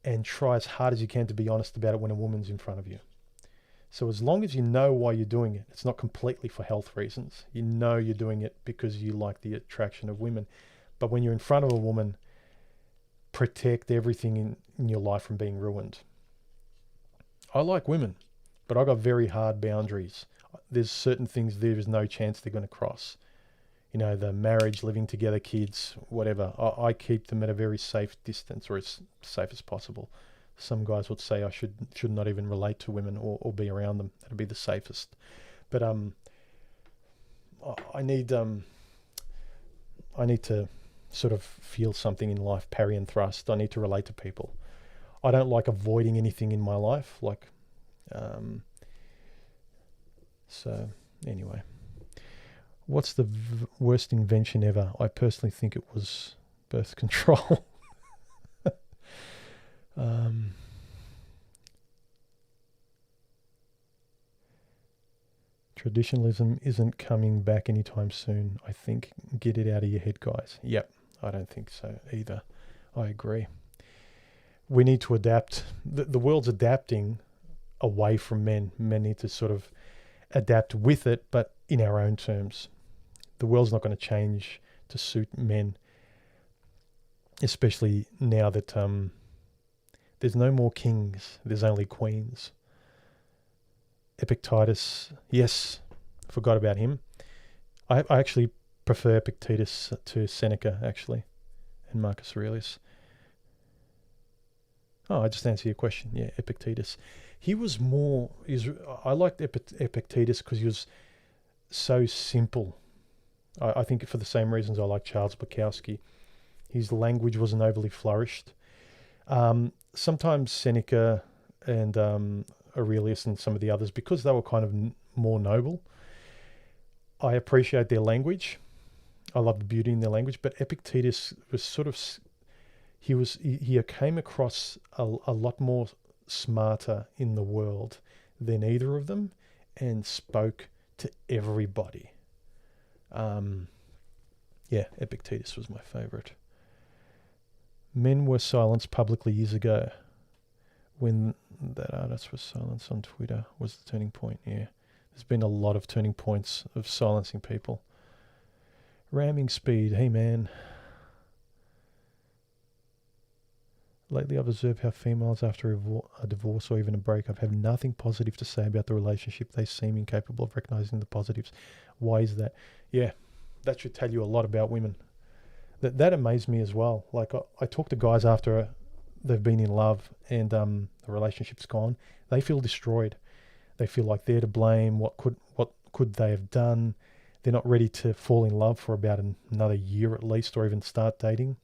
Speaker 1: and try as hard as you can to be honest about it when a woman's in front of you. So as long as you know why you're doing it, it's not completely for health reasons. You know you're doing it because you like the attraction of women. But when you're in front of a woman, protect everything in your life from being ruined. I like women, but I got very hard boundaries. There's certain things there is no chance they're going to cross. You know, the marriage, living together, kids, whatever. I keep them at a very safe distance, or as safe as possible. Some guys would say I should not even relate to women or be around them. That'd be the safest. But I need to sort of feel something in life, parry and thrust. I need to relate to people. I don't like avoiding anything in my life. So anyway, what's the worst invention ever? I personally think it was birth control. Traditionalism isn't coming back anytime soon. I think get it out of your head, guys. Yep, I don't think so either. I agree. We need to adapt. The world's adapting away from men. Men need to sort of adapt with it, but in our own terms. The world's not going to change to suit men, especially now that there's no more kings, there's only queens. Epictetus, yes, forgot about him. I actually prefer Epictetus to Seneca, actually, and Marcus Aurelius. Oh, I just answered your question. Yeah, Epictetus. He was more... I liked Epictetus because he was so simple. I think for the same reasons I like Charles Bukowski. His language wasn't overly flourished. Sometimes Seneca and Aurelius and some of the others, because they were kind of more noble, I appreciate their language. I love the beauty in their language. But Epictetus was sort of... He came across a lot more smarter in the world than either of them and spoke to everybody. Yeah, Epictetus was my favorite. Men were silenced publicly years ago. When that artist was silenced on Twitter was the turning point. Yeah, there's been a lot of turning points of silencing people. Ramming speed. Hey, man. Lately, I've observed how females, after a divorce or even a breakup, have nothing positive to say about the relationship. They seem incapable of recognizing the positives. Why is that? Yeah, that should tell you a lot about women. That amazed me as well. Like, I talk to guys after they've been in love and the relationship's gone. They feel destroyed. They feel like they're to blame. What could they have done? They're not ready to fall in love for about another year at least, or even start dating.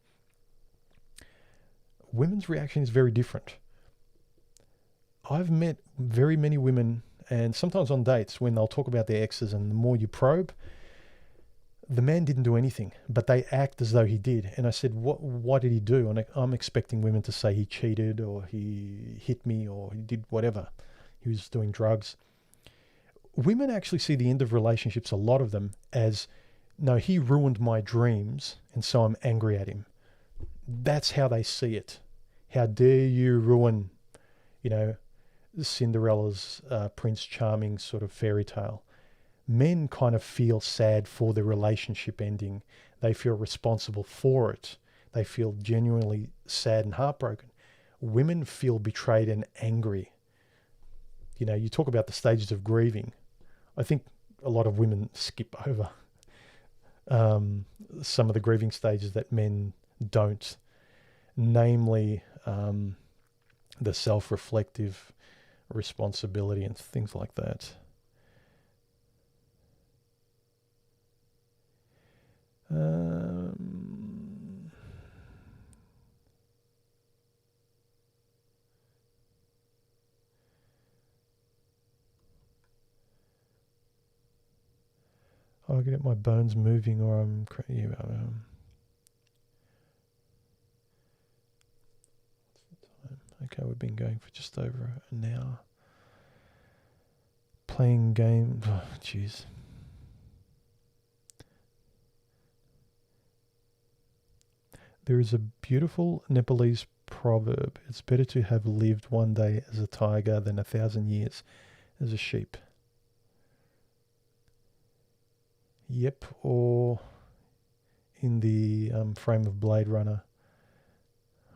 Speaker 1: Women's reaction is very different. I've met very many women, and sometimes on dates, when they'll talk about their exes, and the more you probe, The man didn't do anything, but they act as though he did. And I said, what did he do? And I'm expecting women to say he cheated or he hit me or he did whatever. He was doing drugs. Women actually see the end of relationships, a lot of them, as, no, he ruined my dreams and so I'm angry at him. That's how they see it. How dare you ruin, Cinderella's Prince Charming sort of fairy tale. Men kind of feel sad for the relationship ending. They feel responsible for it. They feel genuinely sad and heartbroken. Women feel betrayed and angry. You talk about the stages of grieving. I think a lot of women skip over some of the grieving stages that men don't. Namely, the self-reflective responsibility and things like that. I get my bones moving, or I'm okay, we've been going for just over an hour. Playing game. Oh, jeez. There is a beautiful Nepalese proverb. It's better to have lived one day as a tiger than 1,000 years as a sheep. Yep, or in the frame of Blade Runner,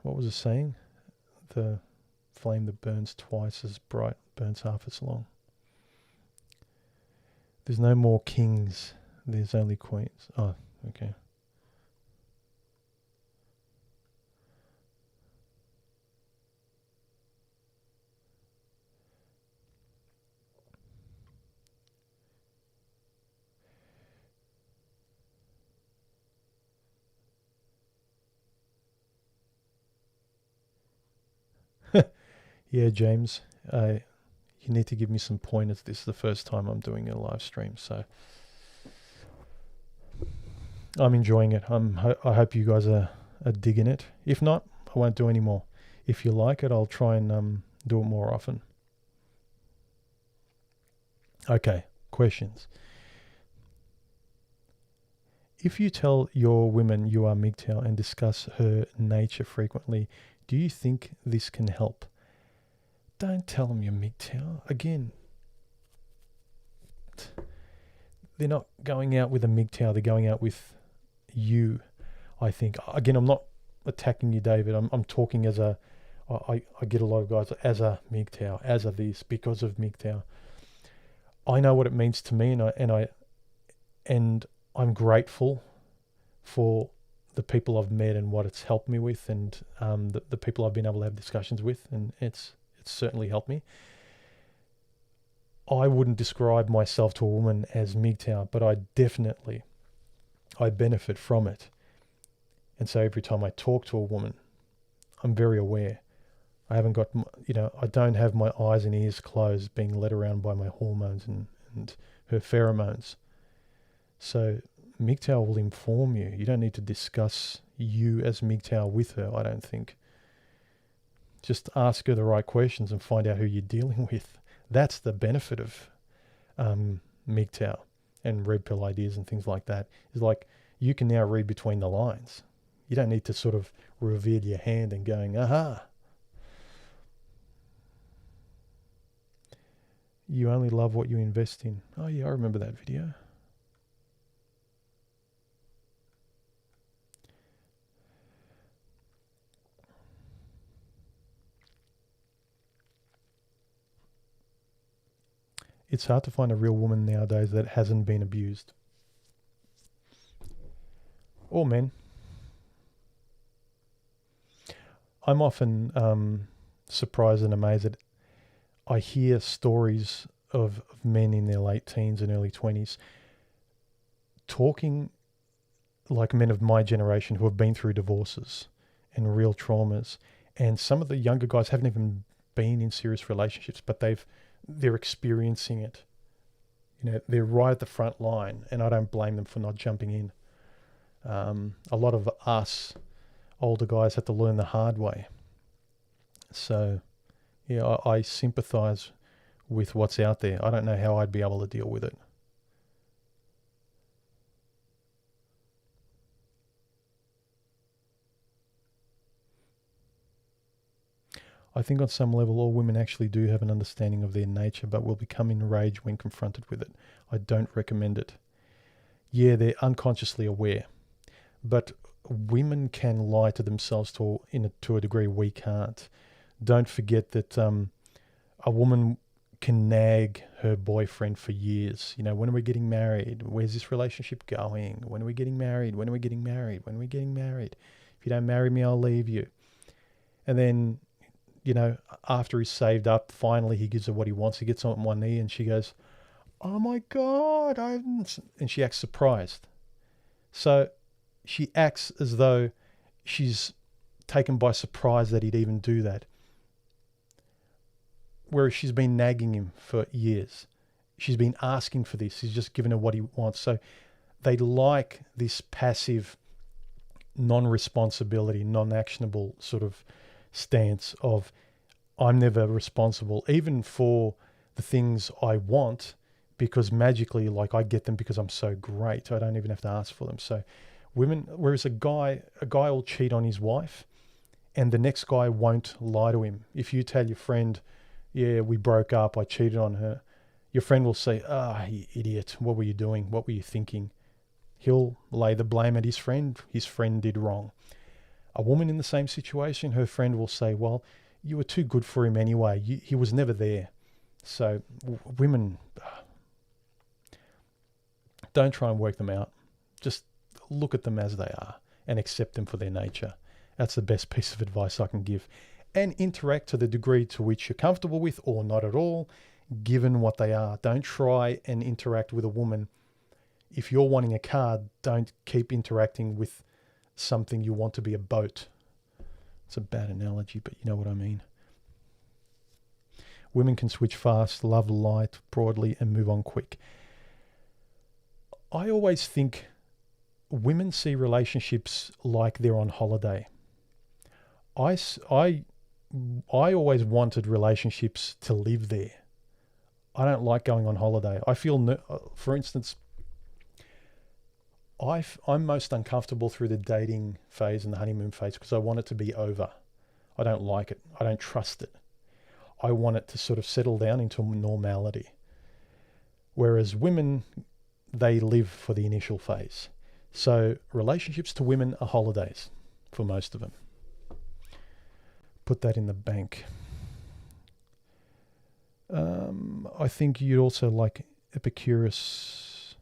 Speaker 1: what was it saying? The flame that burns twice as bright burns half as long. There's no more kings, there's only queens. Oh, okay. Yeah, James, you need to give me some pointers. This is the first time I'm doing a live stream, so I'm enjoying it. I hope you guys are digging it. If not, I won't do any more. If you like it, I'll try and do it more often. Okay, questions. If you tell your women you are MGTOW and discuss her nature frequently, do you think this can help? Don't tell them you're MGTOW. Again, they're not going out with a MGTOW, they're going out with you, I think. Again, I'm not attacking you, David. I'm talking as I get a lot of guys as a MGTOW, as a this, because of MGTOW. I know what it means to me, and I'm grateful for the people I've met and what it's helped me with, and the people I've been able to have discussions with, and it's certainly helped me. I wouldn't describe myself to a woman as MGTOW, but I benefit from it. And so every time I talk to a woman, I'm very aware. I haven't got, I don't have my eyes and ears closed, being led around by my hormones and her pheromones. So MGTOW will inform you. You don't need to discuss you as MGTOW with her, I don't think. Just ask her the right questions and find out who you're dealing with. That's the benefit of MGTOW and red pill ideas and things like that. Is like you can now read between the lines. You don't need to sort of reveal your hand and going, aha. You only love what you invest in. Oh yeah, I remember that video. It's hard to find a real woman nowadays that hasn't been abused. Or men. I'm often surprised and amazed that I hear stories of men in their late teens and early 20s talking like men of my generation who have been through divorces and real traumas. And some of the younger guys haven't even been in serious relationships, but they're experiencing it. they're right at the front line, and I don't blame them for not jumping in. A lot of us older guys have to learn the hard way. So, yeah, I sympathise with what's out there. I don't know how I'd be able to deal with it. I think on some level all women actually do have an understanding of their nature, but will become enraged when confronted with it. I don't recommend it. Yeah, they're unconsciously aware, but women can lie to themselves to a degree we can't. Don't forget that a woman can nag her boyfriend for years. When are we getting married? Where's this relationship going? When are we getting married? When are we getting married? When are we getting married? If you don't marry me, I'll leave you. And then, after he's saved up, finally he gives her what he wants. He gets on one knee and she goes, "Oh my God," and she acts surprised. So she acts as though she's taken by surprise that he'd even do that. Whereas she's been nagging him for years. She's been asking for this. He's just given her what he wants. So they like this passive, non-responsibility, non-actionable sort of stance of, I'm never responsible, even for the things I want, because magically, I get them because I'm so great. I don't even have to ask for them. So women, whereas a guy will cheat on his wife and the next guy won't lie to him. If you tell your friend, "Yeah, we broke up, I cheated on her," your friend will say, "You idiot, what were you doing? What were you thinking?" He'll lay the blame at his friend. His friend did wrong. A woman in the same situation, her friend will say, "Well, you were too good for him anyway. He was never there." So women, don't try and work them out. Just look at them as they are and accept them for their nature. That's the best piece of advice I can give. And interact to the degree to which you're comfortable with, or not at all, given what they are. Don't try and interact with a woman. If you're wanting a car, don't keep interacting with something you want to be a boat. It's a bad analogy, but you know what I mean. Women can switch fast, love light, broadly, and move on quick. I always think women see relationships like they're on holiday. I always wanted relationships to live there. I don't like going on holiday. I feel, for instance, I'm most uncomfortable through the dating phase and the honeymoon phase because I want it to be over. I don't like it. I don't trust it. I want it to sort of settle down into normality. Whereas women, they live for the initial phase. So relationships to women are holidays for most of them. Put that in the bank. I think you'd also like Epicurus.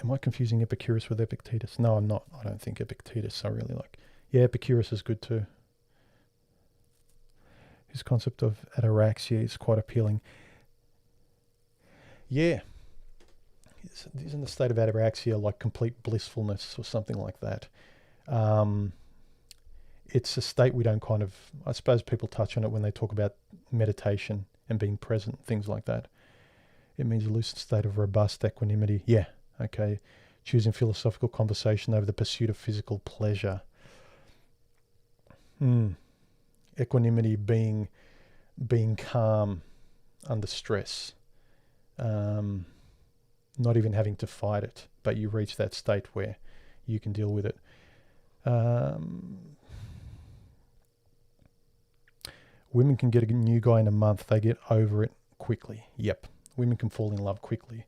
Speaker 1: Am I confusing Epicurus with Epictetus? No, I'm not. I don't think Epictetus I really like. Yeah, Epicurus is good too. His concept of ataraxia is quite appealing. Yeah. Isn't the state of ataraxia like complete blissfulness or something like that? It's a state we don't I suppose people touch on it when they talk about meditation and being present, things like that. It means a lucid state of robust equanimity. Yeah, okay. Choosing philosophical conversation over the pursuit of physical pleasure. Equanimity being calm under stress. Not even having to fight it, but you reach that state where you can deal with it. Women can get a new guy in a month. They get over it quickly. Yep. Women can fall in love quickly.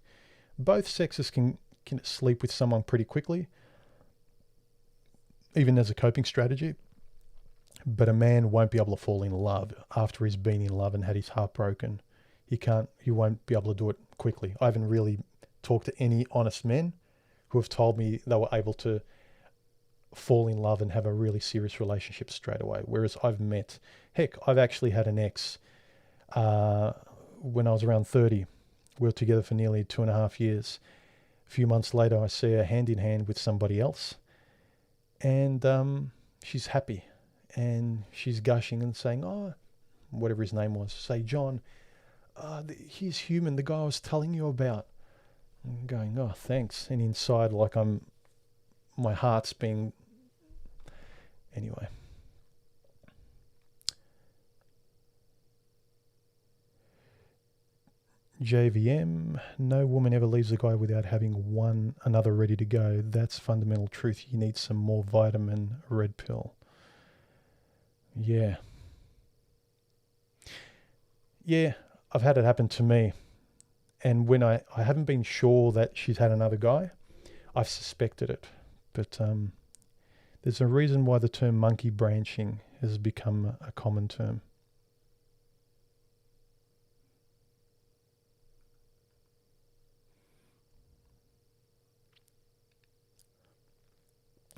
Speaker 1: Both sexes can sleep with someone pretty quickly, even as a coping strategy. But a man won't be able to fall in love after he's been in love and had his heart broken. He won't be able to do it quickly. I haven't really talked to any honest men who have told me they were able to fall in love and have a really serious relationship straight away. Whereas I've actually had an ex when I was around 30. We were together for nearly 2.5 years. A few months later, I see her hand in hand with somebody else. And she's happy. And she's gushing and saying, "Oh," whatever his name was, say, "John, He's human, the guy I was telling you about. I'm going, oh, thanks. And inside, like my heart's being, anyway. JVM, no woman ever leaves a guy without having another ready to go. That's fundamental truth. You need some more vitamin red pill. Yeah. Yeah, I've had it happen to me. And when I haven't been sure that she's had another guy, I've suspected it. But there's a reason why the term monkey branching has become a common term.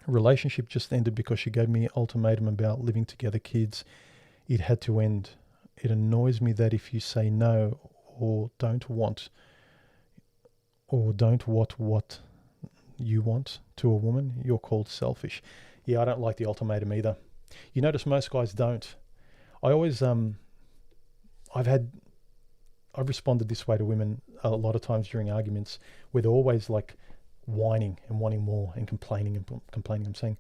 Speaker 1: Relationship just ended because she gave me an ultimatum about living together, kids. It had to end. It annoys me that if you say no or don't want what you want to a woman, you're called selfish. Yeah, I don't like the ultimatum either. You notice most guys don't. I always I've responded this way to women a lot of times during arguments where they're always like whining and wanting more and complaining. I'm saying,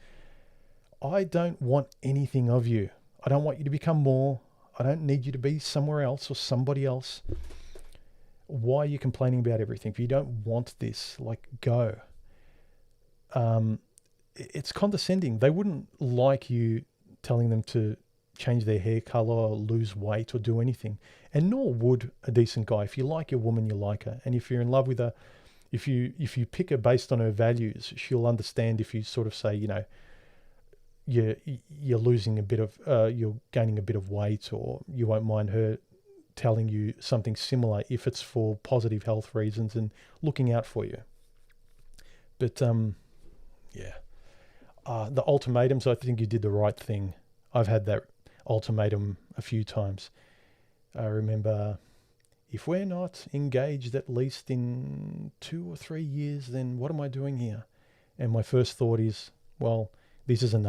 Speaker 1: I don't want anything of you. I don't want you to become more. I don't need you to be somewhere else or somebody else. Why are you complaining about everything? If you don't want this, like, go. It's condescending. They wouldn't like you telling them to change their hair color, lose weight, or do anything. And nor would a decent guy. If you like your woman, you like her. And if you're in love with her, if you pick her based on her values, she'll understand if you sort of say, you're losing a bit of, you're gaining a bit of weight, or you won't mind her telling you something similar if it's for positive health reasons and looking out for you. But the ultimatums, I think you did the right thing. I've had that ultimatum a few times. I remember, if we're not engaged at least in 2 or 3 years, then what am I doing here? And my first thought is, well, this isn't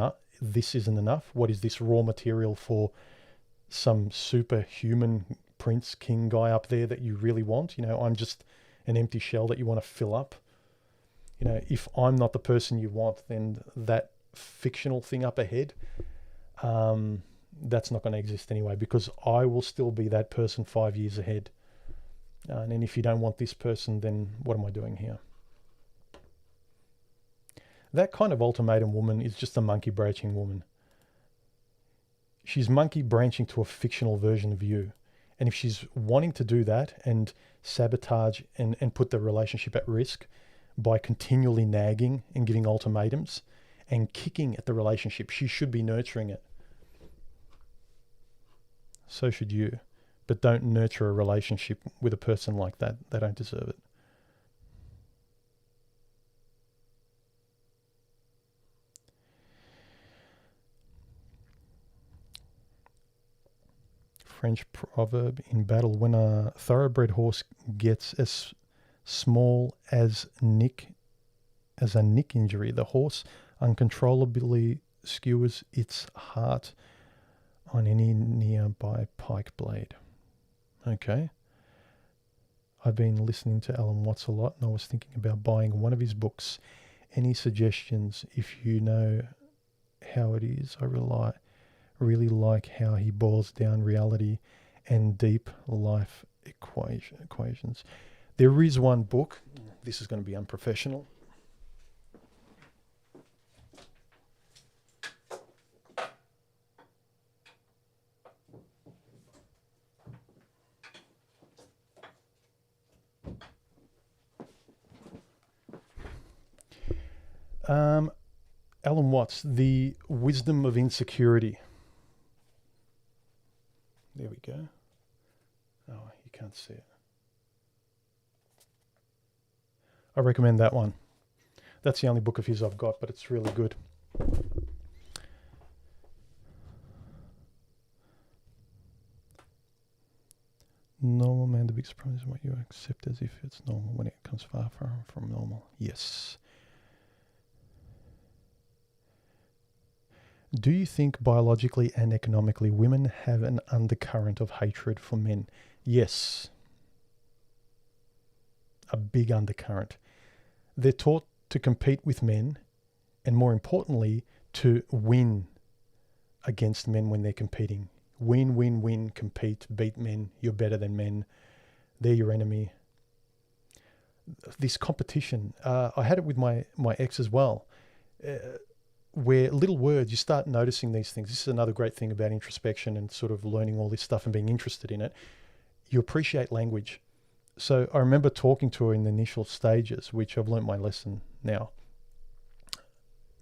Speaker 1: enough. What is this raw material for some superhuman prince king guy up there that you really want? I'm just an empty shell that you want to fill up. If I'm not the person you want, then that fictional thing up ahead, that's not going to exist anyway, because I will still be that person 5 years ahead. And then if you don't want this person, then what am I doing here? That kind of ultimatum woman is just a monkey branching woman. She's monkey branching to a fictional version of you. And if she's wanting to do that and sabotage and put the relationship at risk by continually nagging and giving ultimatums and kicking at the relationship, she should be nurturing it. So should you. But don't nurture a relationship with a person like that. They don't deserve it. French proverb in battle: when a thoroughbred horse gets as small as a nick injury, the horse uncontrollably skewers its heart on any nearby pike blade. Okay. I've been listening to Alan Watts a lot, and I was thinking about buying one of his books. Any suggestions? If you know how it is, I really like how he boils down reality and deep life equations. There is one book. This is going to be unprofessional. Alan Watts, The Wisdom of Insecurity. There we go. Oh, you can't see it. I recommend that one. That's the only book of his I've got, but it's really good. Normal man, the biggest problem is what you accept as if it's normal when it comes far from normal. Yes. Do you think biologically and economically women have an undercurrent of hatred for men? Yes, a big undercurrent. They're taught to compete with men, and more importantly, to win against men when they're competing. Win, win, win, compete, beat men. You're better than men. They're your enemy. This competition, I had it with my ex as well, where little words, you start noticing these things. This is another great thing about introspection and sort of learning all this stuff and being interested in it. You appreciate language. So I remember talking to her in the initial stages, which I've learnt my lesson now.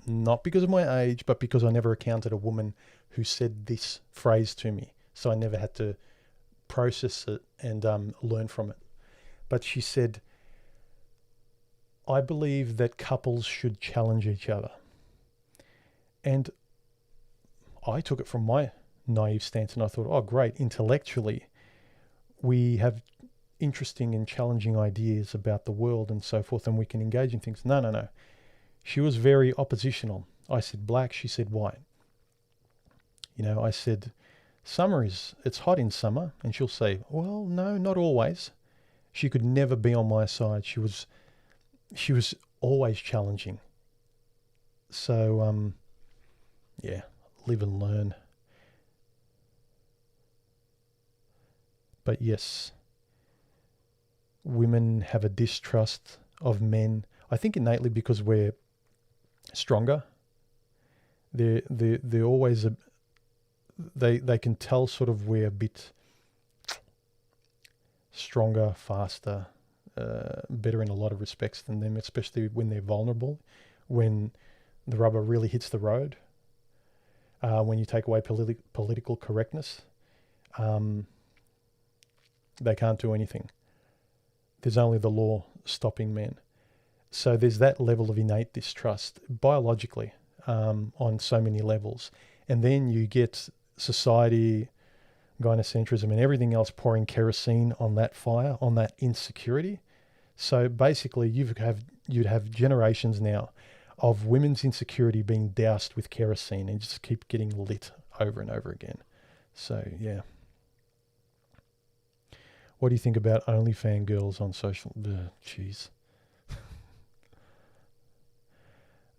Speaker 1: Not because of my age, but because I never encountered a woman who said this phrase to me. So I never had to process it and learn from it. But she said, I believe that couples should challenge each other. And I took it from my naive stance and I thought, oh, great, intellectually, we have interesting and challenging ideas about the world and so forth, and we can engage in things. No. She was very oppositional. I said black, she said white. I said, it's hot in summer. And she'll say, well, no, not always. She could never be on my side. She was always challenging. So, live and learn. But yes, women have a distrust of men. I think innately because we're stronger. They're always they can tell sort of we're a bit stronger, faster, better in a lot of respects than them, especially when they're vulnerable, when the rubber really hits the road, when you take away political correctness, they can't do anything. There's only the law stopping men. So there's that level of innate distrust biologically on so many levels. And then you get society, gynocentrism and everything else pouring kerosene on that fire, on that insecurity. So basically you'd have generations now of women's insecurity being doused with kerosene and just keep getting lit over and over again. So yeah. What do you think about OnlyFans girls on social? Jeez.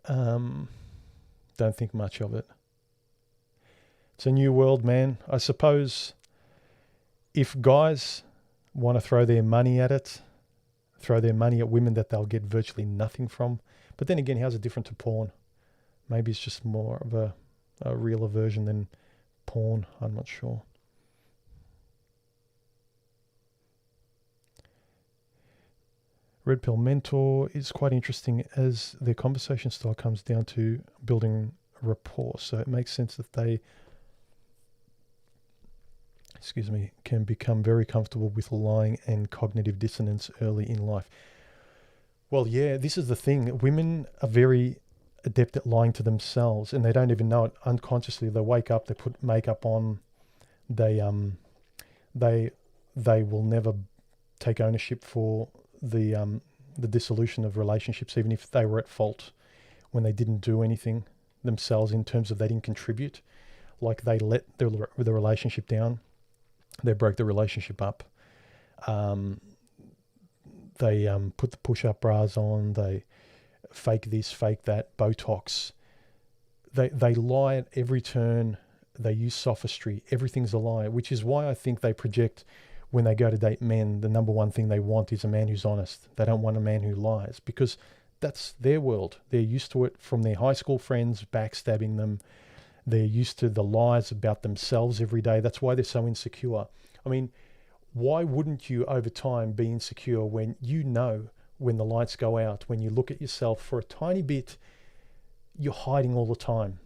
Speaker 1: Don't think much of it. It's a new world, man. I suppose if guys want to throw their money at it, throw their money at women that they'll get virtually nothing from. But then again, how's it different to porn? Maybe it's just more of a realer version than porn. I'm not sure. Red Pill Mentor is quite interesting as their conversation style comes down to building rapport. So it makes sense that they, can become very comfortable with lying and cognitive dissonance early in life. Well, yeah, this is the thing. Women are very adept at lying to themselves and they don't even know it unconsciously. They wake up, they put makeup on, they will never take ownership for the dissolution of relationships, even if they were at fault when they didn't do anything themselves in terms of they didn't contribute. Like they let the relationship down. They broke the relationship up. They put the push-up bras on. They fake this, fake that, Botox. They lie at every turn. They use sophistry. Everything's a lie, which is why I think they project when they go to date men, the number one thing they want is a man who's honest. They don't want a man who lies because that's their world. They're used to it from their high school friends backstabbing them. They're used to the lies about themselves every day. That's why they're so insecure. I mean, why wouldn't you over time be insecure when you know when the lights go out, when you look at yourself for a tiny bit, you're hiding all the time.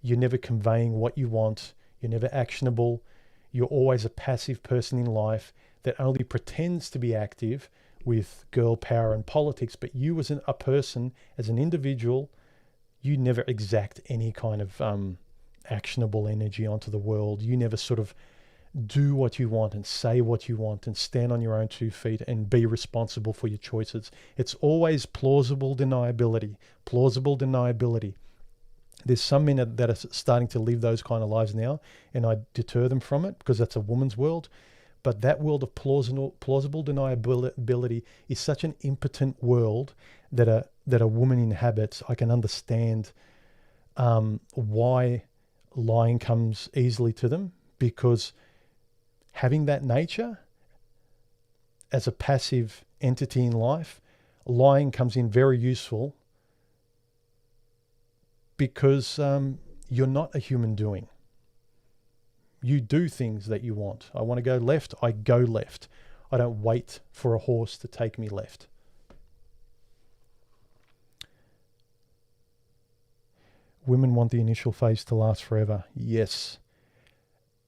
Speaker 1: You're never conveying what you want. You're never actionable. You're always a passive person in life that only pretends to be active with girl power and politics, but you as a person, as an individual, you never exact any kind of actionable energy onto the world. You never sort of do what you want and say what you want and stand on your own 2 feet and be responsible for your choices. It's always plausible deniability. There's some men that are starting to live those kind of lives now, and I deter them from it because that's a woman's world. But that world of plausible deniability is such an impotent world that a woman inhabits. I can understand why lying comes easily to them, because having that nature as a passive entity in life, lying comes in very useful, because you're not a human doing. You do things that you want. I want to go left, I go left. I don't wait for a horse to take me left. Women want the initial phase to last forever. Yes.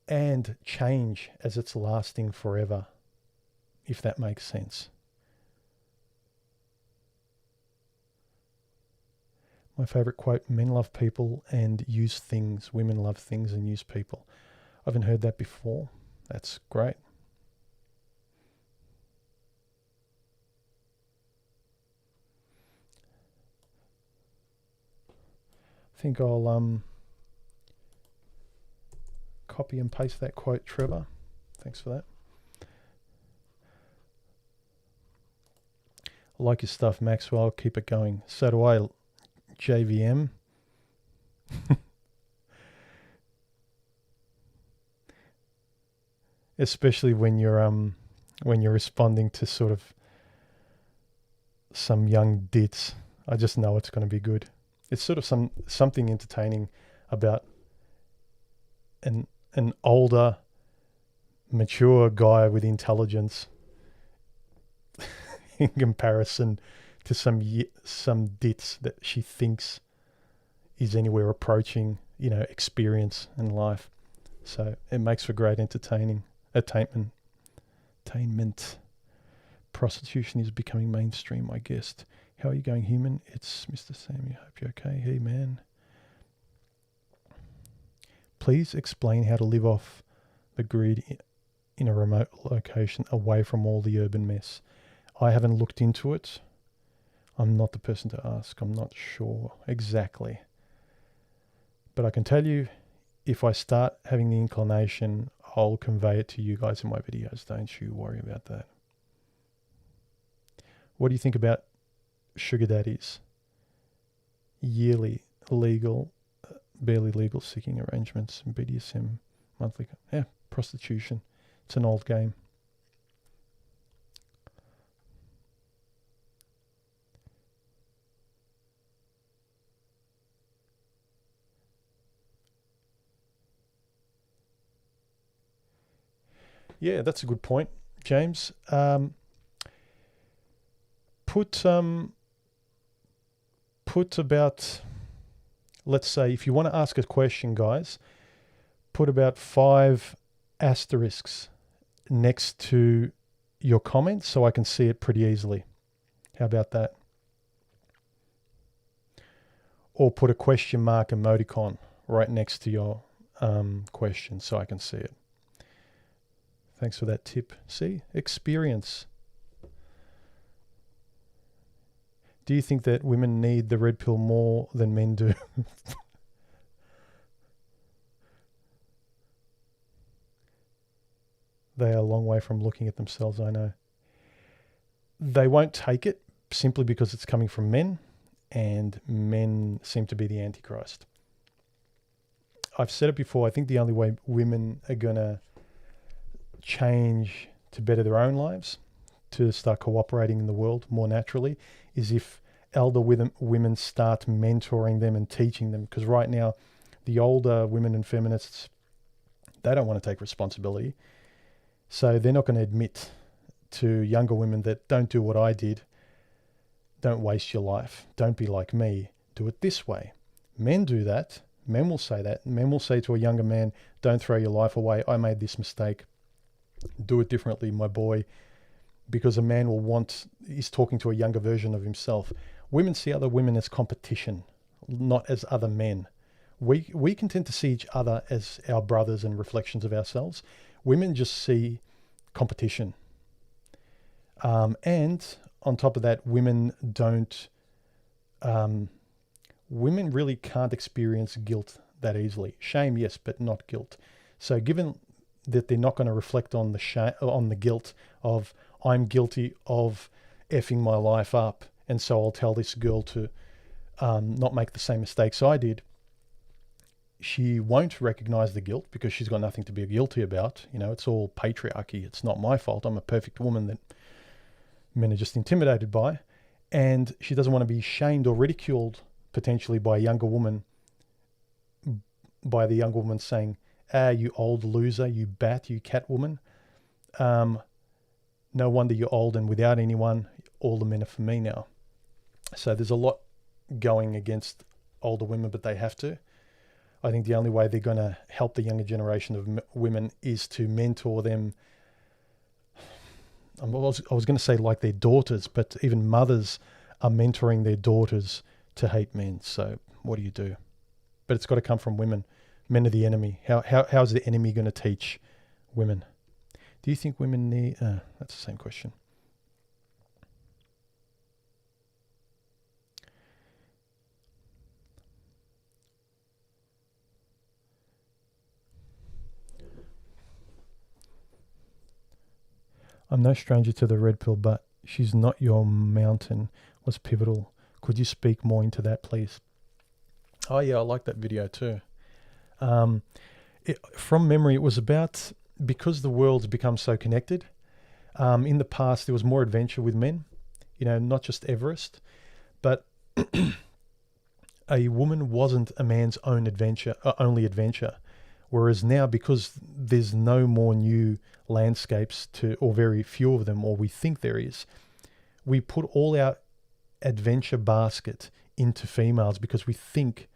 Speaker 1: And change as it's lasting forever, if that makes sense. My favorite quote, men love people and use things. Women love things and use people. I haven't heard that before. That's great. I think I'll copy and paste that quote, Trevor. Thanks for that. I like your stuff, Maxwell. Keep it going. So do I, JVM. Especially when you're responding to sort of some young dits. I just know it's going to be good. It's sort of something entertaining about an older, mature guy with intelligence in comparison to some dits that she thinks is anywhere approaching, experience in life. So it makes for great attainment. Prostitution is becoming mainstream, I guess. How are you going, human? It's Mr. Sammy. I hope you're okay. Hey, man. Please explain how to live off the grid in a remote location away from all the urban mess. I haven't looked into it. I'm not the person to ask. I'm not sure exactly. But I can tell you, if I start having the inclination, I'll convey it to you guys in my videos. Don't you worry about that. What do you think about sugar daddies? Yearly, legal, barely legal seeking arrangements, and BDSM, monthly. Yeah, prostitution. It's an old game. Yeah, that's a good point, James. Put about, let's say, if you want to ask a question, guys, put about 5 asterisks next to your comments so I can see it pretty easily. How about that? Or put a question mark emoticon right next to your question so I can see it. Thanks for that tip. See? Experience. Do you think that women need the red pill more than men do? They are a long way from looking at themselves, I know. They won't take it simply because it's coming from men, and men seem to be the Antichrist. I've said it before, I think the only way women are going to change to better their own lives, to start cooperating in the world more naturally, is if elder women start mentoring them and teaching them. Because right now, the older women and feminists, they don't want to take responsibility. So they're not going to admit to younger women that don't do what I did. Don't waste your life. Don't be like me. Do it this way. Men do that. Men will say that. Men will say to a younger man, don't throw your life away. I made this mistake. Do it differently, my boy. Because a man is talking to a younger version of himself. Women see other women as competition, not as other men. We can tend to see each other as our brothers and reflections of ourselves. Women just see competition. And on top of that, women really can't experience guilt that easily. Shame, yes, but not guilt. So given that they're not going to reflect on the shame, on the guilt of, I'm guilty of effing my life up, and so I'll tell this girl to not make the same mistakes I did. She won't recognize the guilt because she's got nothing to be guilty about. You know, it's all patriarchy. It's not my fault. I'm a perfect woman that men are just intimidated by. And she doesn't want to be shamed or ridiculed potentially by a younger woman, by the younger woman saying, you old loser, you bat, you cat woman. No wonder you're old and without anyone. All the men are for me now. So there's a lot going against older women, but they have to. I think the only way they're going to help the younger generation of women is to mentor them. I was going to say like their daughters, but even mothers are mentoring their daughters to hate men. So what do you do? But it's got to come from women. Men are the enemy. How's the enemy going to teach women? Do you think women need... that's the same question. I'm no stranger to the red pill, but she's not your mountain was pivotal. Could you speak more into that, please? Oh yeah, I like that video too. From memory, it was about, because the world's become so connected, in the past there was more adventure with men, you know, not just Everest, but a woman wasn't a man's own adventure, only adventure. Whereas now, because there's no more new landscapes or very few of them, or we think there is, we put all our adventure basket into females because we think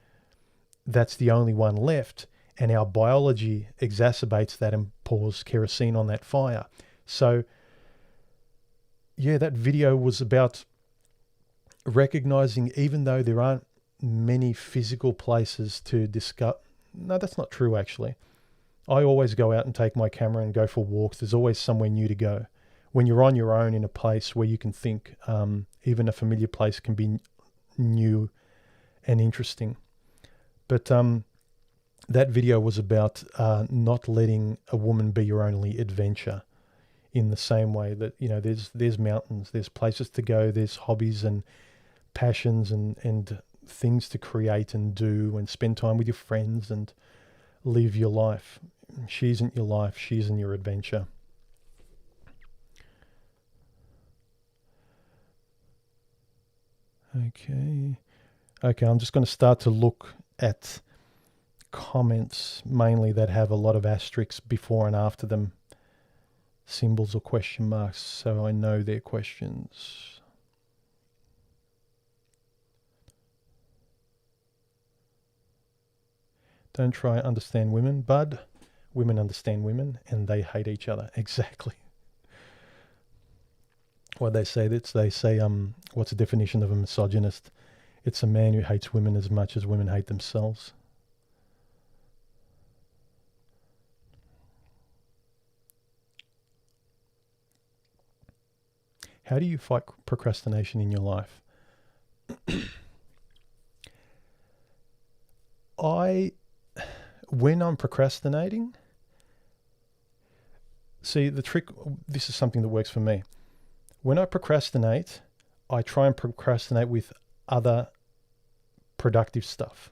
Speaker 1: that's the only one left, and our biology exacerbates that and pours kerosene on that fire. So yeah, that video was about recognizing, even though there aren't many physical places to discuss. No, that's not true, actually. I always go out and take my camera and go for walks. There's always somewhere new to go. When you're on your own in a place where you can think, even a familiar place can be new and interesting. But that video was about not letting a woman be your only adventure, in the same way that, you know, there's mountains, there's places to go, there's hobbies and passions and things to create and do and spend time with your friends and live your life. She isn't your life, she isn't your adventure. Okay, I'm just going to start to look at comments mainly that have a lot of asterisks before and after them, symbols or question marks, so I know their questions. Don't try and understand women, bud. Women understand women and they hate each other. Exactly. What they say, what's the definition of a misogynist? It's a man who hates women as much as women hate themselves. How do you fight procrastination in your life? When I'm procrastinating, see, the trick, this is something that works for me. When I procrastinate, I try and procrastinate with other productive stuff.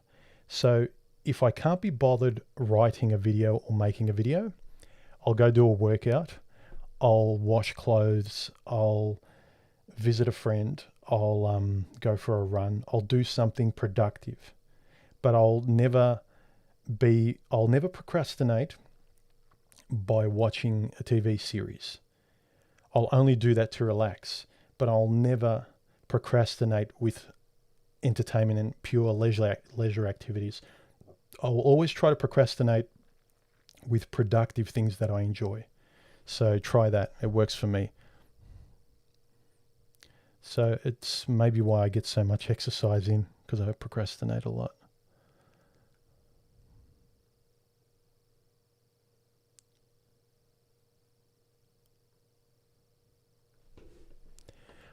Speaker 1: So if I can't be bothered writing a video or making a video, I'll go do a workout, I'll wash clothes, I'll visit a friend, I'll go for a run, I'll do something productive. But I'll never procrastinate by watching a TV series. I'll only do that to relax, but I'll never procrastinate with entertainment and pure leisure activities. I'll always try to procrastinate with productive things that I enjoy. So try that. It works for me. So it's maybe why I get so much exercise in, because I procrastinate a lot.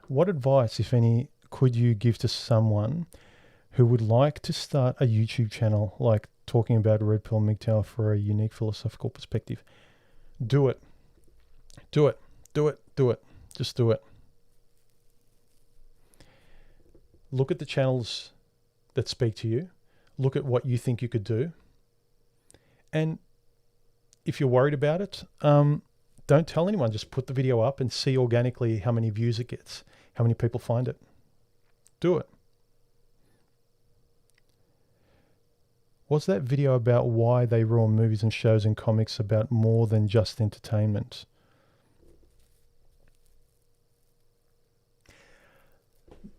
Speaker 1: What advice, if any, could you give to someone who would like to start a YouTube channel, like talking about Red Pill MGTOW for a unique philosophical perspective? Do it. Do it. Do it. Do it. Just do it. Look at the channels that speak to you. Look at what you think you could do. And if you're worried about it, don't tell anyone. Just put the video up and see organically how many views it gets, how many people find it. Do it. Was that video about why they ruin movies and shows and comics about more than just entertainment?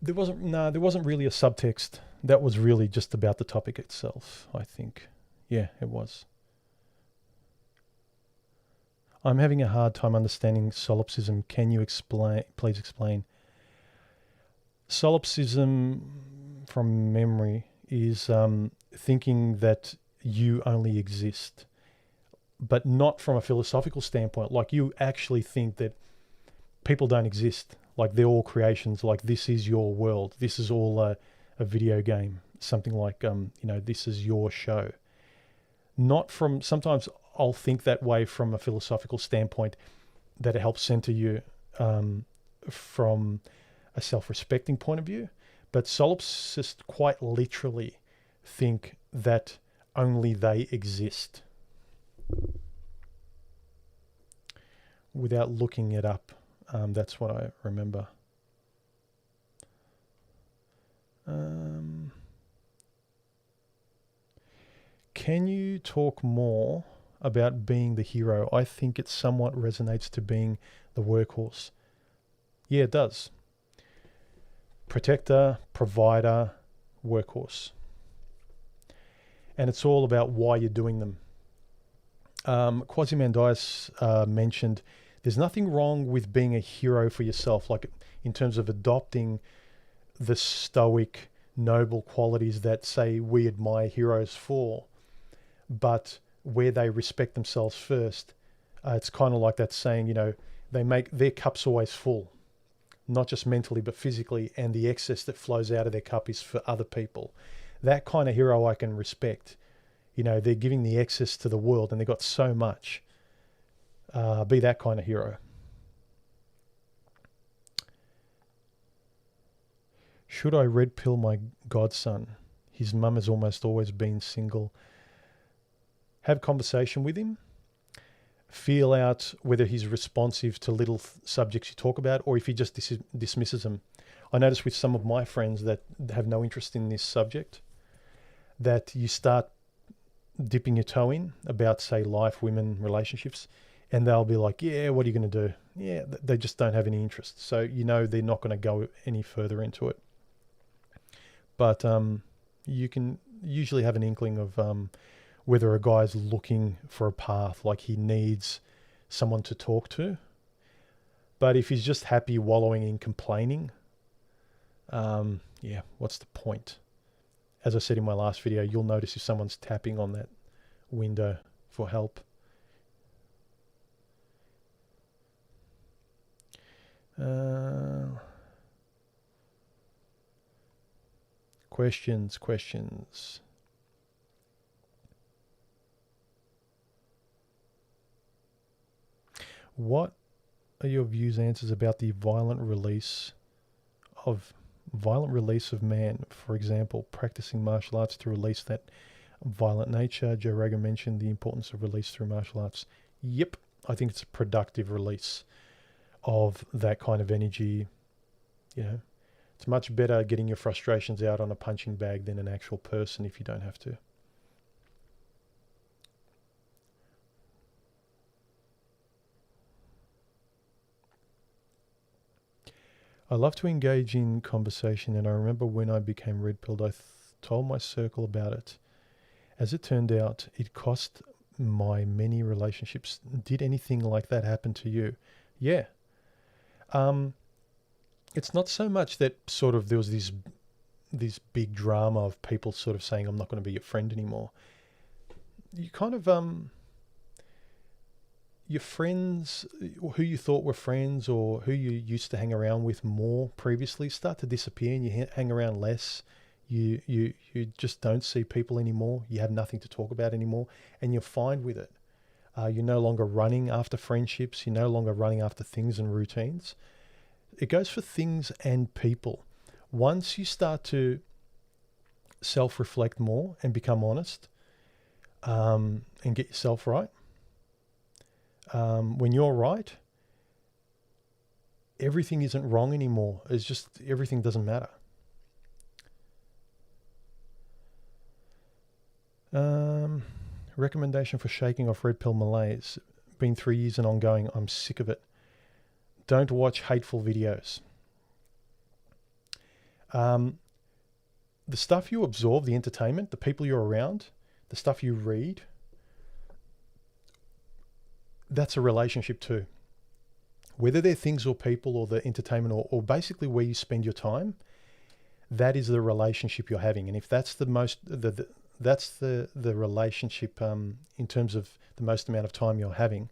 Speaker 1: There wasn't really a subtext. That was really just about the topic itself, I think. Yeah, it was. I'm having a hard time understanding solipsism. Can you please explain? Solipsism, from memory, is thinking that you only exist, but not from a philosophical standpoint. Like, you actually think that people don't exist. Like, they're all creations. Like, this is your world. This is all a video game. Something like, this is your show. Not from, sometimes I'll think that way from a philosophical standpoint, that it helps center you from a self-respecting point of view. But solipsists quite literally think that only they exist. Without looking it up, that's what I remember. Can you talk more about being the hero? I think it somewhat resonates to being the workhorse. Yeah, it does. Protector, provider, workhorse. And it's all about why you're doing them. Quasimandias mentioned there's nothing wrong with being a hero for yourself, like in terms of adopting the stoic, noble qualities that, say, we admire heroes for, but where they respect themselves first. It's kind of like that saying, they make their cup's always full, not just mentally, but physically, and the excess that flows out of their cup is for other people. That kind of hero I can respect. They're giving the excess to the world and they've got so much. Be that kind of hero. Should I red pill my godson? His mum has almost always been single. Have conversation with him. Feel out whether he's responsive to little subjects you talk about, or if he just dismisses them. I notice with some of my friends that have no interest in this subject, that you start dipping your toe in about, say, life, women, relationships, and they'll be like, yeah, what are you going to do? Yeah, they just don't have any interest. So they're not going to go any further into it. But you can usually have an inkling of whether a guy's looking for a path, like he needs someone to talk to. But if he's just happy wallowing in complaining, what's the point? As I said in my last video, you'll notice if someone's tapping on that window for help. Questions. What are your views, answers about the violent release of man? For example, practicing martial arts to release that violent nature. Joe Rogan mentioned the importance of release through martial arts. Yep, I think it's a productive release of that kind of energy. It's much better getting your frustrations out on a punching bag than an actual person if you don't have to. I love to engage in conversation, and I remember when I became red-pilled, I told my circle about it. As it turned out, it cost my many relationships. Did anything like that happen to you? Yeah. It's not so much that sort of there was this big drama of people sort of saying, I'm not going to be your friend anymore. You kind of, your friends, who you thought were friends or who you used to hang around with more previously, start to disappear, and you hang around less. You just don't see people anymore. You have nothing to talk about anymore, and you're fine with it. You're no longer running after friendships. You're no longer running after things and routines. It goes for things and people. Once you start to self-reflect more and become honest, and get yourself right, when you're right, everything isn't wrong anymore. It's just everything doesn't matter. Recommendation for shaking off red pill malaise. Been 3 years and ongoing. I'm sick of it. Don't watch hateful videos. The stuff you absorb, the entertainment, the people you're around, the stuff you read, that's a relationship too. Whether they're things or people or the entertainment or basically where you spend your time, that is the relationship you're having. And if that's that's the relationship in terms of the most amount of time you're having,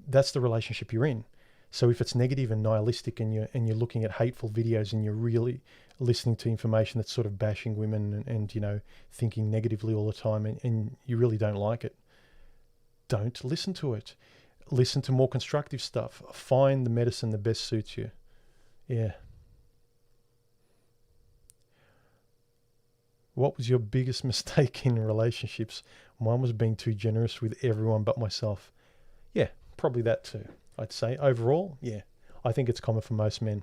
Speaker 1: that's the relationship you're in. So if it's negative and nihilistic and you're looking at hateful videos and you're really listening to information that's sort of bashing women and you know, thinking negatively all the time and you really don't like it, don't listen to it. Listen to more constructive stuff. Find the medicine that best suits you. Yeah. What was your biggest mistake in relationships? Mine was being too generous with everyone but myself. Yeah, probably that too. I'd say overall, yeah, I think it's common for most men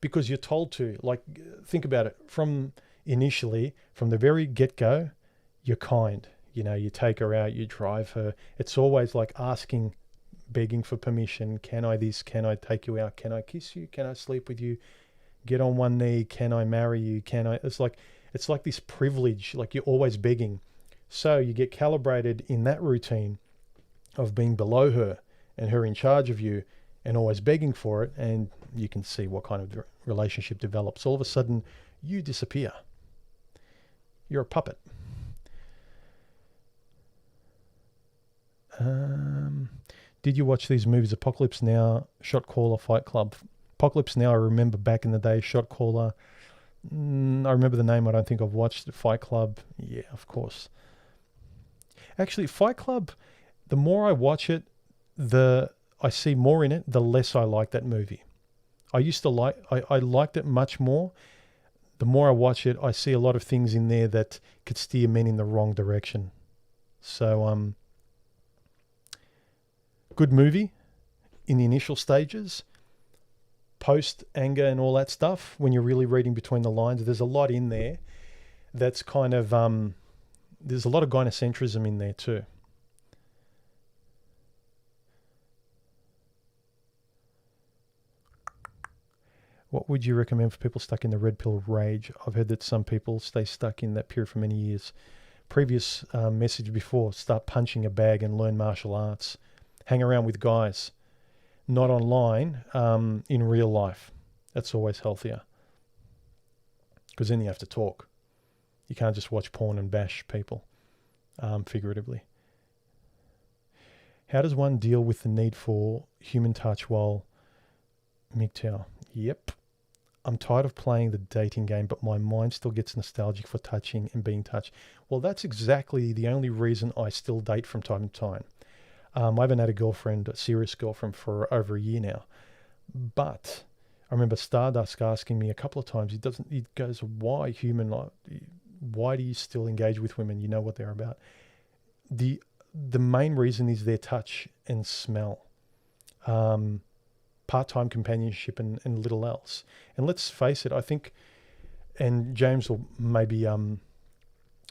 Speaker 1: because you're told to. Like, think about it. From the very get-go, you're kind. You know, you take her out, you drive her. It's always like asking, begging for permission. Can I this? Can I take you out? Can I kiss you? Can I sleep with you? Get on one knee. Can I marry you? Can I? It's like this privilege. Like you're always begging. So you get calibrated in that routine of being below her and her in charge of you and always begging for it. And you can see what kind of relationship develops. All of a sudden, you disappear. You're a puppet. Did you watch these movies, Apocalypse Now, Shot Caller, Fight Club? Apocalypse Now, I remember back in the day. Shot Caller, I remember the name. I don't think I've watched it. Fight Club, yeah, of course. Actually, Fight Club, the more I watch it, I see more in it, the less I like that movie. I liked it much more. The more I watch it, I see a lot of things in there that could steer men in the wrong direction. So, good movie in the initial stages, post anger and all that stuff. When you're really reading between the lines, there's a lot in there that's kind of, there's a lot of gynocentrism in there too. What would you recommend for people stuck in the red pill rage? I've heard that some people stay stuck in that period for many years. Previous message before, start punching a bag and learn martial arts. Hang around with guys, not online, in real life. That's always healthier. Because then you have to talk. You can't just watch porn and bash people, figuratively. How does one deal with the need for human touch while MGTOW? Yep. I'm tired of playing the dating game, but my mind still gets nostalgic for touching and being touched. Well, that's exactly the only reason I still date from time to time. I haven't had a serious girlfriend for over a year now. But I remember Stardust asking me a couple of times, he goes, why why do you still engage with women? You know what they're about. The main reason is their touch and smell. Part-time companionship and little else. And let's face it, I think, and James will maybe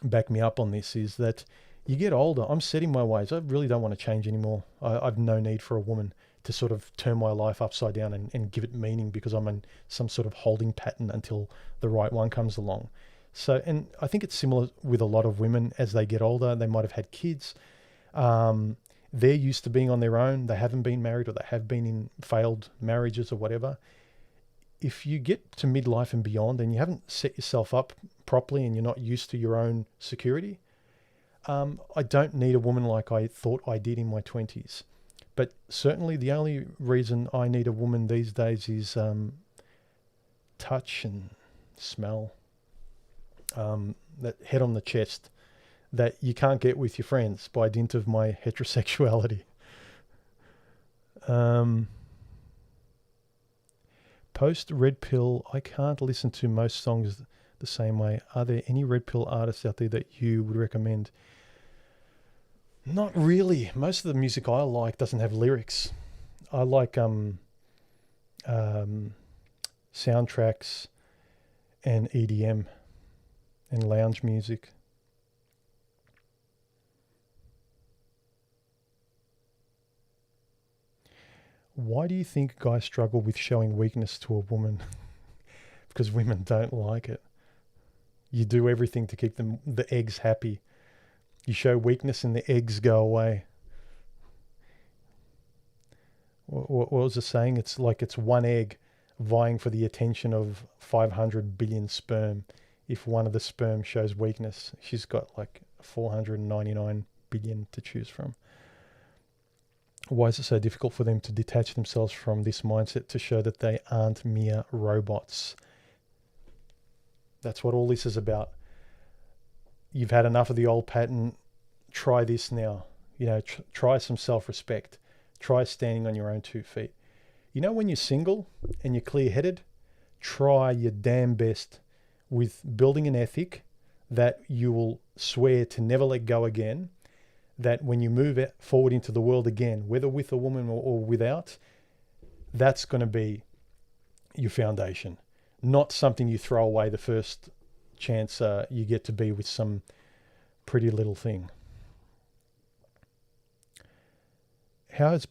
Speaker 1: back me up on this, is that you get older. I'm set in my ways. I really don't want to change anymore. I've no need for a woman to sort of turn my life upside down and give it meaning because I'm in some sort of holding pattern until the right one comes along. So, and I think it's similar with a lot of women as they get older. They might have had kids. They're used to being on their own. They haven't been married or they have been in failed marriages or whatever. If you get to midlife and beyond and you haven't set yourself up properly and you're not used to your own security, I don't need a woman like I thought I did in my 20s. But certainly the only reason I need a woman these days is touch and smell, that head on the chest, that you can't get with your friends by dint of my heterosexuality. Post Red Pill, I can't listen to most songs the same way. Are there any Red Pill artists out there that you would recommend? Not really. Most of the music I like doesn't have lyrics. I like soundtracks and EDM and lounge music. Why do you think guys struggle with showing weakness to a woman? Because women don't like it. You do everything to keep the eggs happy. You show weakness and the eggs go away. What was the saying? It's like it's one egg vying for the attention of 500 billion sperm. If one of the sperm shows weakness, she's got like 499 billion to choose from. Why is it so difficult for them to detach themselves from this mindset to show that they aren't mere robots? That's what all this is about. You've had enough of the old pattern. Try this now. Try some self-respect. Try standing on your own 2 feet. When you're single and you're clear-headed, try your damn best with building an ethic that you will swear to never let go again, that when you move it forward into the world again, whether with a woman or without, that's going to be your foundation. Not something you throw away the first chance you get to be with some pretty little thing. How has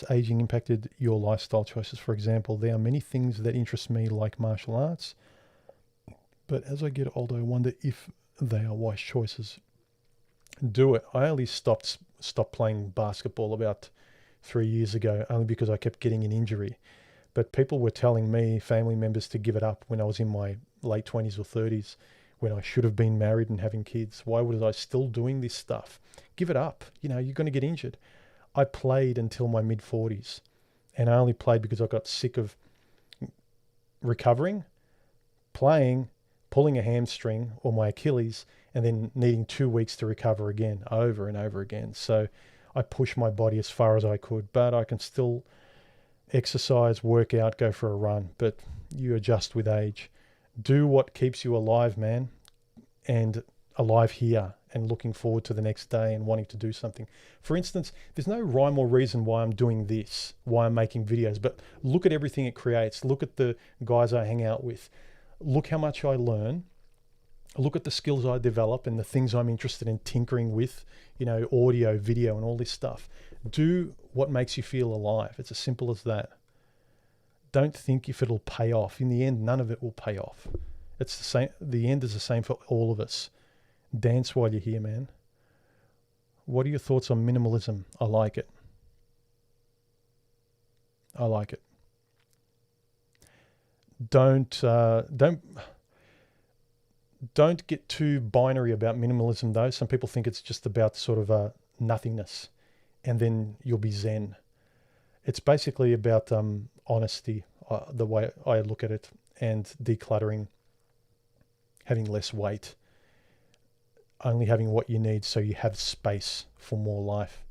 Speaker 1: aging impacted your lifestyle choices? For example, there are many things that interest me, like martial arts, but as I get older, I wonder if they are wise choices. Do it. I only stopped playing basketball about 3 years ago, only because I kept getting an injury. But people were telling me, family members, to give it up when I was in my late 20s or 30s, when I should have been married and having kids. Why was I still doing this stuff? Give it up. You're going to get injured. I played until my mid-40s, and I only played because I got sick of recovering, playing, pulling a hamstring or my Achilles, and then needing 2 weeks to recover again, over and over again. So I pushed my body as far as I could, but I can still exercise, work out, go for a run, but you adjust with age. Do what keeps you alive, man, and alive here, and looking forward to the next day and wanting to do something. For instance, there's no rhyme or reason why I'm doing this, why I'm making videos, but look at everything it creates. Look at the guys I hang out with. Look how much I learn. Look at the skills I develop and the things I'm interested in tinkering with, audio, video, and all this stuff. Do what makes you feel alive. It's as simple as that. Don't think if it'll pay off. In the end, none of it will pay off. It's the same. The end is the same for all of us. Dance while you're here, man. What are your thoughts on minimalism? I like it. I like it. Don't get too binary about minimalism, though. Some people think it's just about sort of nothingness, and then you'll be zen. It's basically about honesty, the way I look at it, and decluttering, having less weight, only having what you need so you have space for more life.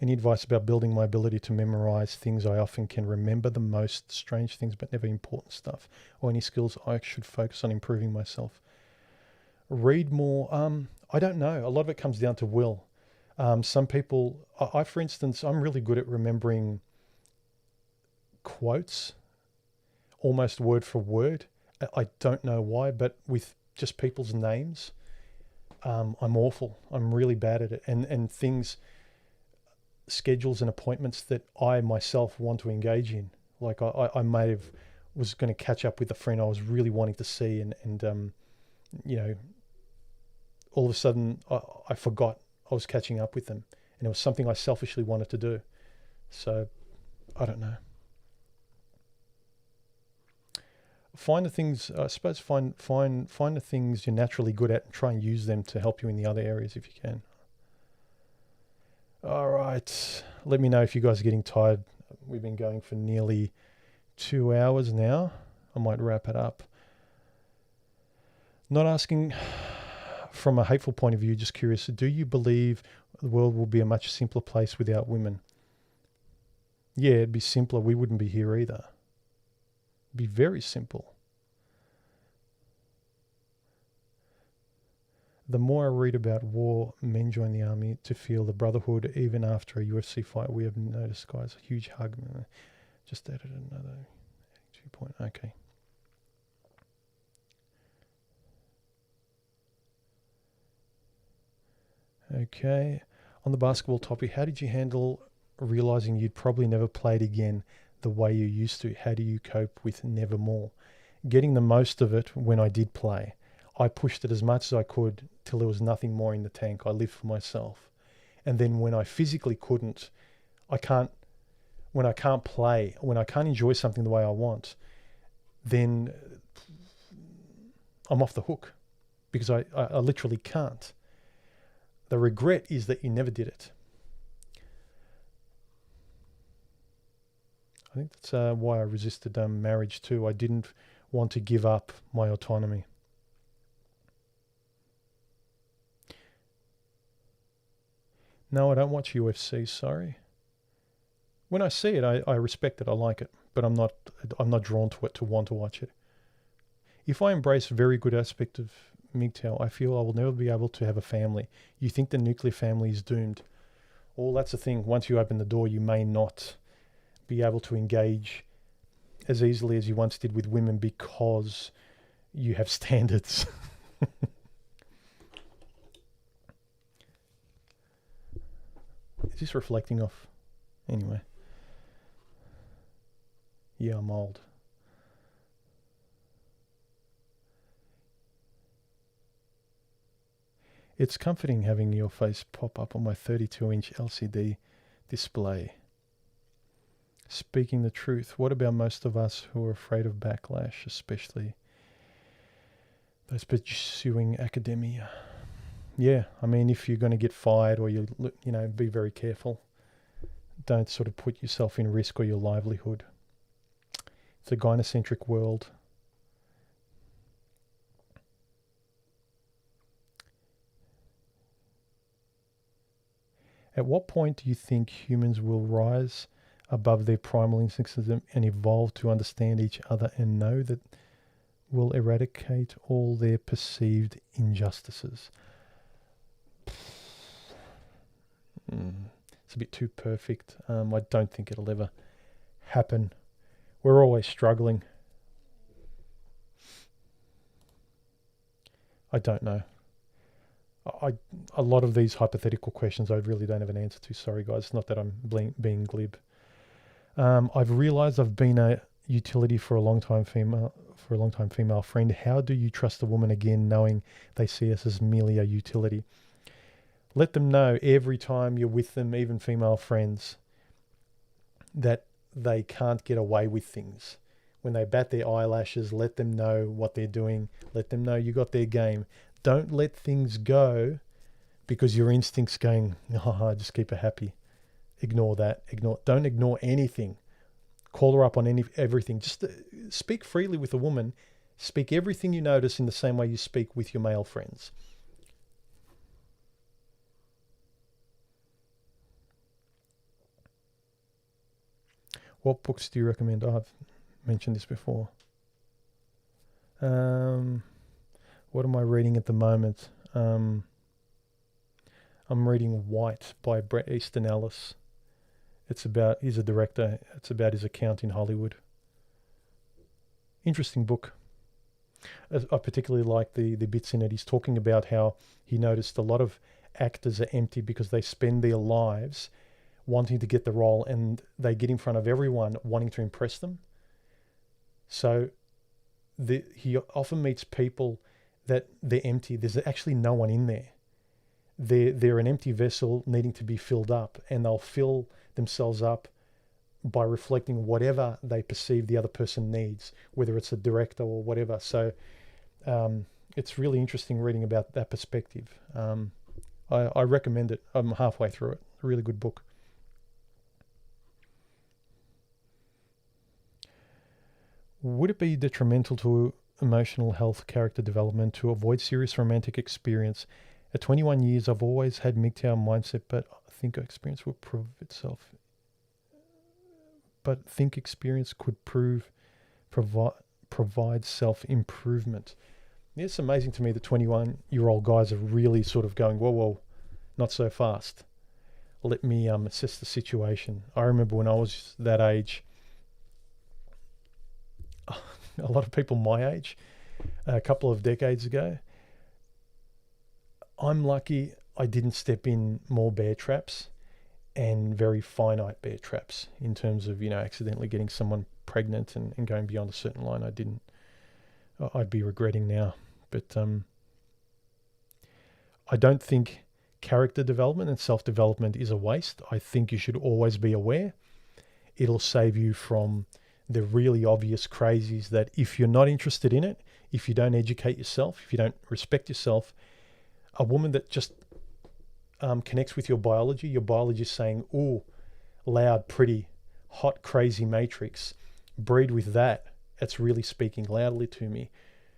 Speaker 1: Any advice about building my ability to memorize things I often can remember the most strange things but never important stuff, or any skills I should focus on improving myself? Read more. I don't know. A lot of it comes down to will. Some people, for instance, I'm really good at remembering quotes, almost word for word. I don't know why, but with just people's names, I'm awful. I'm really bad at it. And things, schedules and appointments that I myself want to engage in. Like I may have was going to catch up with a friend I was really wanting to see, and all of a sudden I forgot I was catching up with them, and it was something I selfishly wanted to do. So I don't know. Find the things, I suppose, find the things you're naturally good at and try and use them to help you in the other areas if you can. All right. Let me know if you guys are getting tired. We've been going for nearly 2 hours now. I might wrap it up. Not asking from a hateful point of view, just curious, do you believe the world will be a much simpler place without women? Yeah, it'd be simpler. We wouldn't be here either. It'd be very simple. The more I read about war, men join the army to feel the brotherhood even after a UFC fight. We have noticed, guys, a huge hug. Just added another 2 point. Okay. Okay. On the basketball topic, how did you handle realizing you'd probably never played again the way you used to? How do you cope with never more? Getting the most of it when I did play. I pushed it as much as I could till there was nothing more in the tank. I lived for myself. And then when I physically couldn't, when I can't play, when I can't enjoy something the way I want, then I'm off the hook because I literally can't. The regret is that you never did it. I think that's why I resisted marriage too. I didn't want to give up my autonomy. No, I don't watch UFC, sorry. When I see it, I respect it, I like it, but I'm not drawn to it to want to watch it. If I embrace a very good aspect of MGTOW, I feel I will never be able to have a family. You think the nuclear family is doomed. Well, that's the thing. Once you open the door, you may not be able to engage as easily as you once did with women because you have standards. Is this reflecting off? Anyway. Yeah, I'm old. It's comforting having your face pop up on my 32-inch LCD display. Speaking the truth, what about most of us who are afraid of backlash, especially those pursuing academia? Yeah, I mean, if you're going to get fired or be very careful. Don't sort of put yourself in risk or your livelihood. It's a gynocentric world. At what point do you think humans will rise above their primal instincts and evolve to understand each other and know that will eradicate all their perceived injustices? It's a bit too perfect. I don't think it'll ever happen. We're always struggling. I don't know. A lot of these hypothetical questions I really don't have an answer to. Sorry, guys. It's not that I'm being glib. I've realised I've been a utility for a long time female friend. How do you trust a woman again, knowing they see us as merely a utility? Let them know every time you're with them, even female friends, that they can't get away with things. When they bat their eyelashes, let them know what they're doing. Let them know you got their game. Don't let things go because your instinct's going, just keep her happy. Ignore that. Don't ignore anything. Call her up on everything. Just speak freely with a woman. Speak everything you notice in the same way you speak with your male friends. What books do you recommend? I've mentioned this before. What am I reading at the moment? I'm reading White by Bret Easton Ellis. He's a director. It's about his account in Hollywood. Interesting book. I particularly like the bits in it. He's talking about how he noticed a lot of actors are empty because they spend their lives wanting to get the role and they get in front of everyone wanting to impress them. So he often meets people that they're empty. There's actually no one in there. They're an empty vessel needing to be filled up, and they'll fill themselves up by reflecting whatever they perceive the other person needs, whether it's a director or whatever. So it's really interesting reading about that perspective. I recommend it. I'm halfway through it. A really good book. Would it be detrimental to emotional health, character development to avoid serious romantic experience. At 21 years, I've always had MGTOW mindset, but I think experience will prove itself. But think experience could provide self-improvement. It's amazing to me that 21-year-old guys are really sort of going, whoa, not so fast. Let me assess the situation. I remember when I was that age, a lot of people my age, a couple of decades ago, I'm lucky I didn't step in more bear traps and very finite bear traps in terms of, accidentally getting someone pregnant and going beyond a certain line. I'd be regretting now. But I don't think character development and self-development is a waste. I think you should always be aware. It'll save you from the really obvious crazies that if you're not interested in it, if you don't educate yourself, if you don't respect yourself, a woman that just connects with your biology is saying, "Ooh, loud, pretty, hot, crazy matrix, breed with that. It's really speaking loudly to me."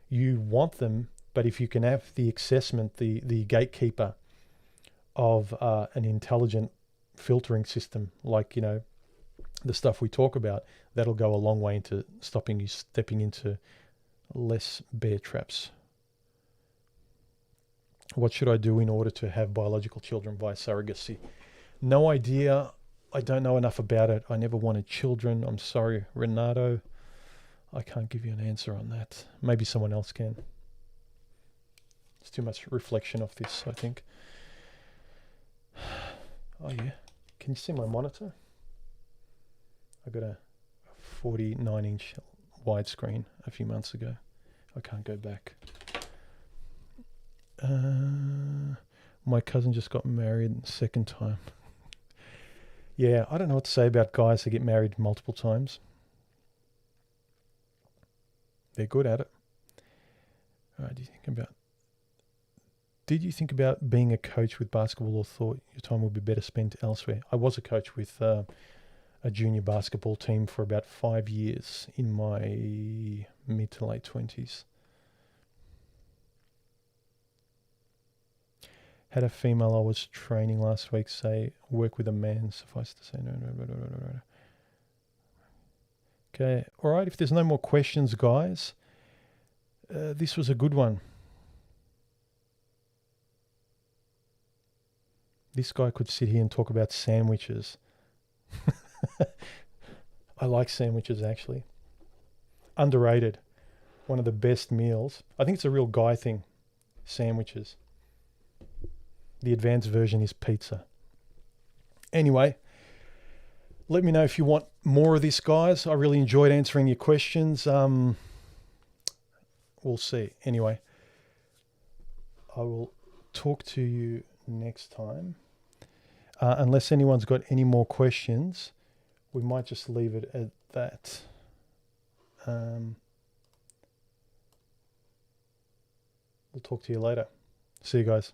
Speaker 1: You want them, but if you can have the assessment, the gatekeeper of an intelligent filtering system, like, the stuff we talk about, that'll go a long way into stopping you stepping into less bear traps. What should I do in order to have biological children via surrogacy? No idea. I don't know enough about it. I never wanted children. I'm sorry, Renato. I can't give you an answer on that. Maybe someone else can. It's too much reflection of this, I think. Oh yeah. Can you see my monitor? I got a 49-inch widescreen a few months ago. I can't go back. My cousin just got married second time. Yeah, I don't know what to say about guys that get married multiple times. They're good at it. Did you think about being a coach with basketball, or thought your time would be better spent elsewhere? I was a coach with a junior basketball team for about 5 years in my mid to late 20s. Had a female I was training last week say, work with a man, suffice to say, no. Okay, all right, if there's no more questions, guys, this was a good one. This guy could sit here and talk about sandwiches. I like sandwiches, actually. Underrated. One of the best meals. I think it's a real guy thing, sandwiches. The advanced version is pizza. Anyway, let me know if you want more of this, guys. I really enjoyed answering your questions. We'll see. Anyway, I will talk to you next time. Unless anyone's got any more questions, we might just leave it at that. We'll talk to you later. See you guys.